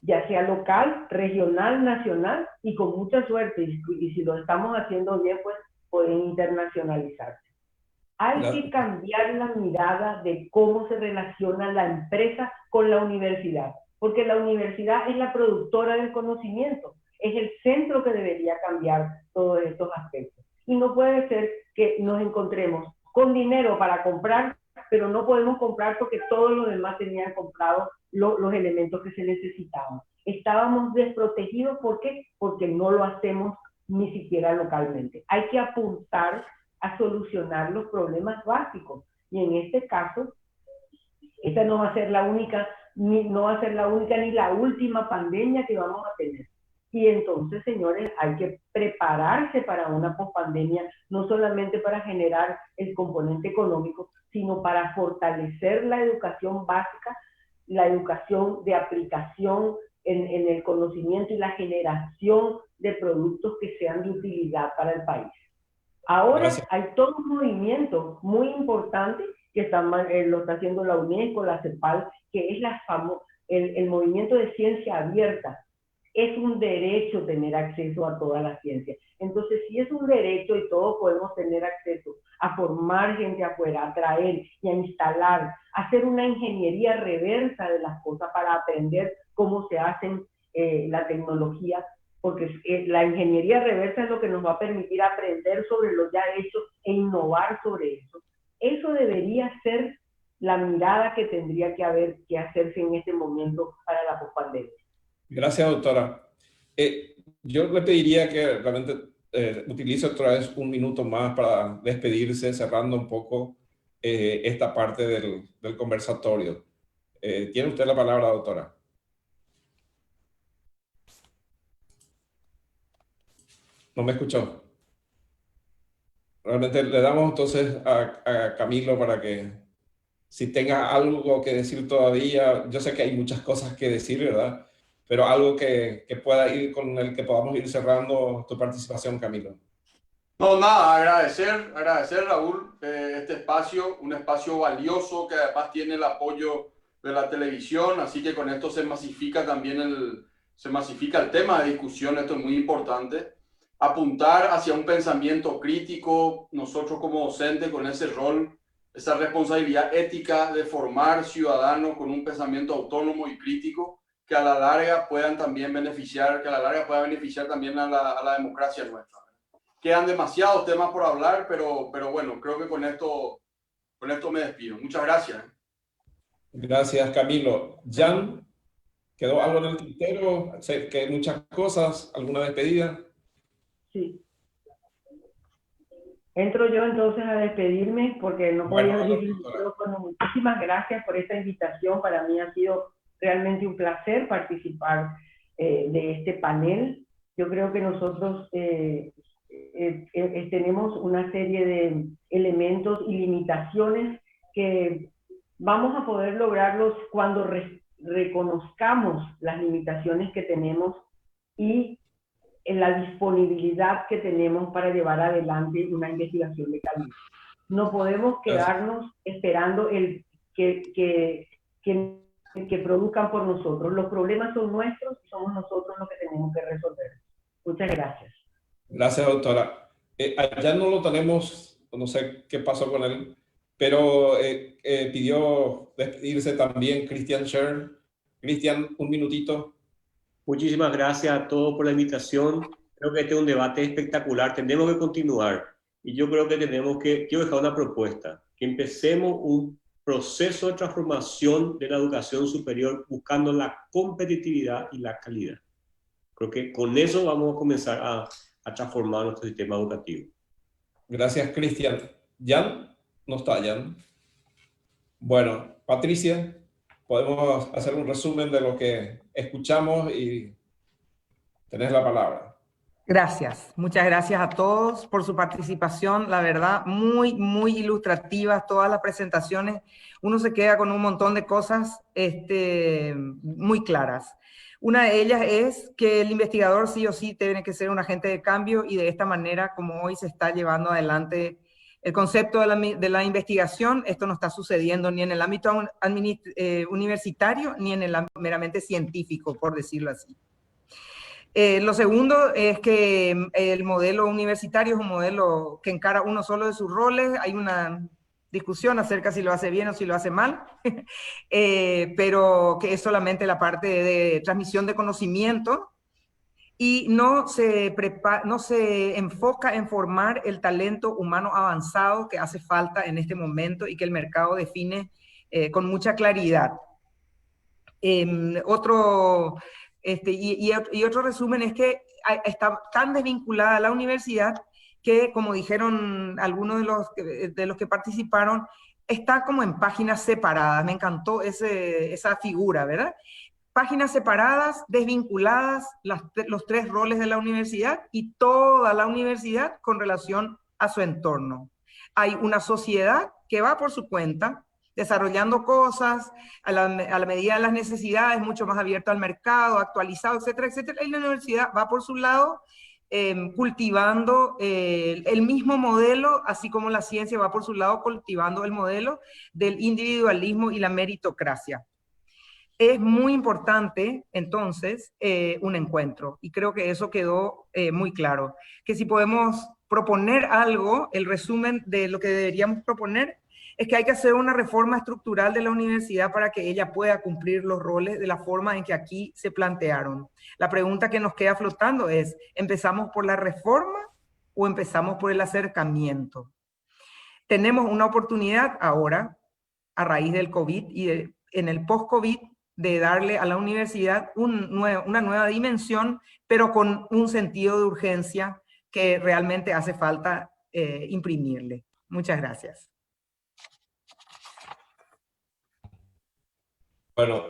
ya sea local, regional, nacional, y con mucha suerte, y si lo estamos haciendo bien, pues pueden internacionalizarse. Hay que cambiar la mirada de cómo se relaciona la empresa con la universidad, porque la universidad es la productora del conocimiento, es el centro que debería cambiar todos estos aspectos. Y no puede ser que nos encontremos con dinero para comprar, pero no podemos comprar porque todos los demás tenían comprado los elementos que se necesitaban. Estábamos desprotegidos, ¿por qué? Porque no lo hacemos ni siquiera localmente. Hay que apuntar a solucionar los problemas básicos. Y en este caso, esta no va a ser la única, ni la última pandemia que vamos a tener. Y entonces, señores, hay que prepararse para una pospandemia, no solamente para generar el componente económico, sino para fortalecer la educación básica, la educación de aplicación en el conocimiento y la generación de productos que sean de utilidad para el país. Ahora hay todo un movimiento muy importante que lo está haciendo la UNESCO, la CEPAL, que es el movimiento de ciencia abierta. Es un derecho tener acceso a toda la ciencia. Entonces, si es un derecho y todos podemos tener acceso a formar gente afuera, a traer y a instalar, a hacer una ingeniería reversa de las cosas para aprender cómo se hacen la tecnología, porque la ingeniería reversa es lo que nos va a permitir aprender sobre lo ya hecho e innovar sobre eso. Eso debería ser la mirada que tendría que hacerse en este momento para la pospandemia. Gracias, doctora. Yo le pediría que realmente utilice otra vez un minuto más para despedirse, cerrando un poco esta parte del conversatorio. Tiene usted la palabra, doctora. No me escuchó. Realmente le damos entonces a Camilo para que, si tenga algo que decir todavía, yo sé que hay muchas cosas que decir, ¿verdad? Pero algo que pueda ir con el que podamos ir cerrando tu participación, Camilo. No, nada, agradecer, Raúl, este espacio, un espacio valioso que además tiene el apoyo de la televisión, así que con esto se masifica también el tema de discusión, esto es muy importante. Apuntar hacia un pensamiento crítico, nosotros como docentes con ese rol, esa responsabilidad ética de formar ciudadanos con un pensamiento autónomo y crítico que a la larga puedan también beneficiar, pueda beneficiar también a la democracia nuestra. Quedan demasiados temas por hablar, pero bueno, creo que con esto me despido. Muchas gracias. Gracias, Camilo. Jan, ¿quedó algo en el tintero? Sé que hay muchas cosas. ¿Alguna despedida? Sí. Entro yo entonces a despedirme porque no podía abrir el micrófono. Muchísimas gracias por esta invitación. Para mí ha sido realmente un placer participar de este panel. Yo creo que nosotros tenemos una serie de elementos y limitaciones que vamos a poder lograrlos cuando reconozcamos las limitaciones que tenemos y en la disponibilidad que tenemos para llevar adelante una investigación de calidad. No podemos quedarnos esperando que produzcan por nosotros. Los problemas son nuestros y somos nosotros los que tenemos que resolver. Muchas gracias. Gracias, doctora. Allá no lo tenemos, no sé qué pasó con él, pero pidió despedirse también Christian Scher. Cristian, un minutito. Muchísimas gracias a todos por la invitación. Creo que este es un debate espectacular. Tenemos que continuar. Y yo creo que quiero dejar una propuesta. Que empecemos un proceso de transformación de la educación superior buscando la competitividad y la calidad. Creo que con eso vamos a comenzar a transformar nuestro sistema educativo. Gracias, Cristian. ¿Jan? No está Jan. Bueno, Patricia, podemos hacer un resumen de lo que escuchamos y tenés la palabra. Gracias, muchas gracias a todos por su participación, la verdad, muy, muy ilustrativas todas las presentaciones. Uno se queda con un montón de cosas muy claras. Una de ellas es que el investigador sí o sí tiene que ser un agente de cambio y de esta manera, como hoy se está llevando adelante el concepto de la investigación, esto no está sucediendo ni en el ámbito universitario ni en el ámbito meramente científico, por decirlo así. Lo segundo es que el modelo universitario es un modelo que encara uno solo de sus roles. Hay una discusión acerca si lo hace bien o si lo hace mal, pero que es solamente la parte de transmisión de conocimiento y no se enfoca en formar el talento humano avanzado que hace falta en este momento y que el mercado define con mucha claridad. Otro resumen es que está tan desvinculada la universidad que, como dijeron algunos de los que participaron, está como en páginas separadas. Me encantó esa figura, ¿verdad? Páginas separadas, desvinculadas, los tres roles de la universidad y toda la universidad con relación a su entorno. Hay una sociedad que va por su cuenta, desarrollando cosas a la medida de las necesidades, mucho más abierto al mercado, actualizado, etcétera, etcétera. Y la universidad va por su lado cultivando el mismo modelo, así como la ciencia va por su lado cultivando el modelo del individualismo y la meritocracia. Es muy importante, entonces, un encuentro. Y creo que eso quedó muy claro. Que si podemos proponer algo, el resumen de lo que deberíamos proponer es que hay que hacer una reforma estructural de la universidad para que ella pueda cumplir los roles de la forma en que aquí se plantearon. La pregunta que nos queda flotando es, ¿empezamos por la reforma o empezamos por el acercamiento? Tenemos una oportunidad ahora, a raíz del COVID y en el post-COVID, de darle a la universidad una nueva dimensión, pero con un sentido de urgencia que realmente hace falta imprimirle. Muchas gracias. Bueno,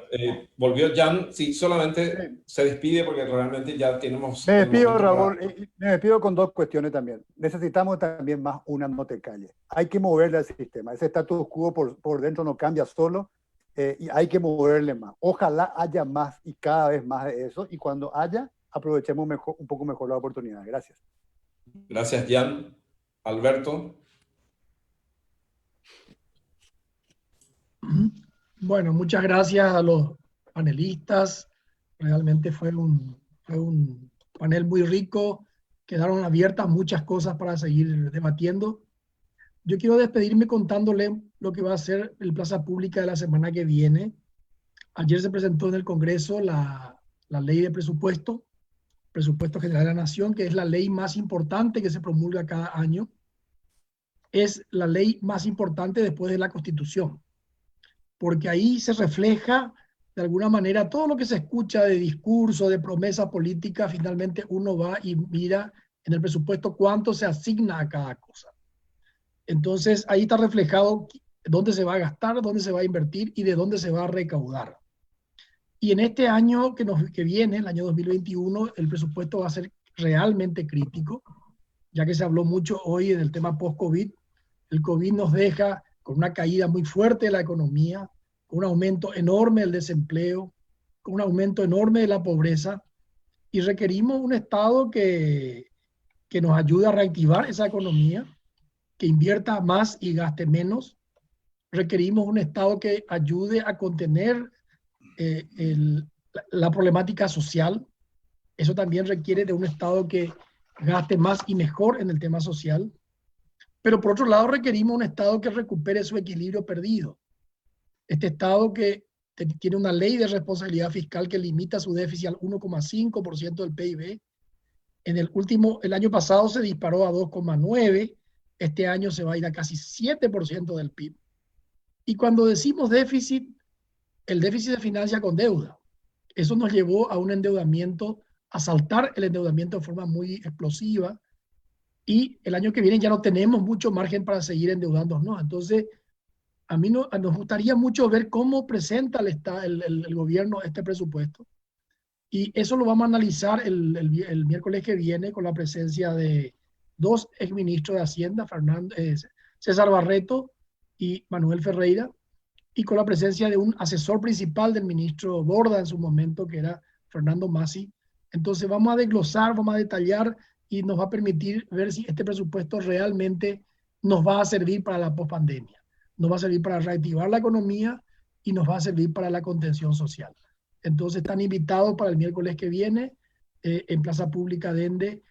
volvió Jan, sí, solamente se despide porque realmente ya tenemos... Me despido, Raúl, me despido con dos cuestiones también. Necesitamos también más una no te calles. Hay que moverle al sistema. Ese status quo por dentro no cambia solo y hay que moverle más. Ojalá haya más y cada vez más de eso y cuando haya, aprovechemos un poco mejor la oportunidad. Gracias. Gracias, Jan. Alberto. Bueno, muchas gracias a los panelistas. Realmente fue un panel muy rico. Quedaron abiertas muchas cosas para seguir debatiendo. Yo quiero despedirme contándole lo que va a ser el Plaza Pública de la semana que viene. Ayer se presentó en el Congreso la ley de presupuesto general de la Nación, que es la ley más importante que se promulga cada año. Es la ley más importante después de la Constitución, porque ahí se refleja de alguna manera todo lo que se escucha de discurso, de promesa política. Finalmente uno va y mira en el presupuesto cuánto se asigna a cada cosa. Entonces ahí está reflejado dónde se va a gastar, dónde se va a invertir y de dónde se va a recaudar. Y en este año que viene, el año 2021, el presupuesto va a ser realmente crítico, ya que se habló mucho hoy del tema post-COVID. El COVID nos deja con una caída muy fuerte de la economía, con un aumento enorme del desempleo, con un aumento enorme de la pobreza, y requerimos un Estado que nos ayude a reactivar esa economía, que invierta más y gaste menos. Requerimos un Estado que ayude a contener la problemática social. Eso también requiere de un Estado que gaste más y mejor en el tema social. Pero por otro lado requerimos un Estado que recupere su equilibrio perdido. Este Estado que tiene una ley de responsabilidad fiscal que limita su déficit al 1,5% del PIB. El año pasado se disparó a 2,9%, este año se va a ir a casi 7% del PIB. Y cuando decimos déficit, el déficit se financia con deuda. Eso nos llevó a un endeudamiento, a saltar el endeudamiento de forma muy explosiva, y el año que viene ya no tenemos mucho margen para seguir endeudándonos. Entonces, a mí nos gustaría mucho ver cómo presenta el gobierno este presupuesto, y eso lo vamos a analizar el miércoles que viene con la presencia de dos exministros de Hacienda, César Barreto y Manuel Ferreira, y con la presencia de un asesor principal del ministro Borda en su momento, que era Fernando Masi. Entonces vamos a desglosar, vamos a detallar, y nos va a permitir ver si este presupuesto realmente nos va a servir para la pospandemia, nos va a servir para reactivar la economía y nos va a servir para la contención social. Entonces están invitados para el miércoles que viene en Plaza Pública de Ende.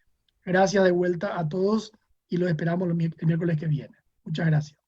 Gracias de vuelta a todos y los esperamos el miércoles que viene. Muchas gracias.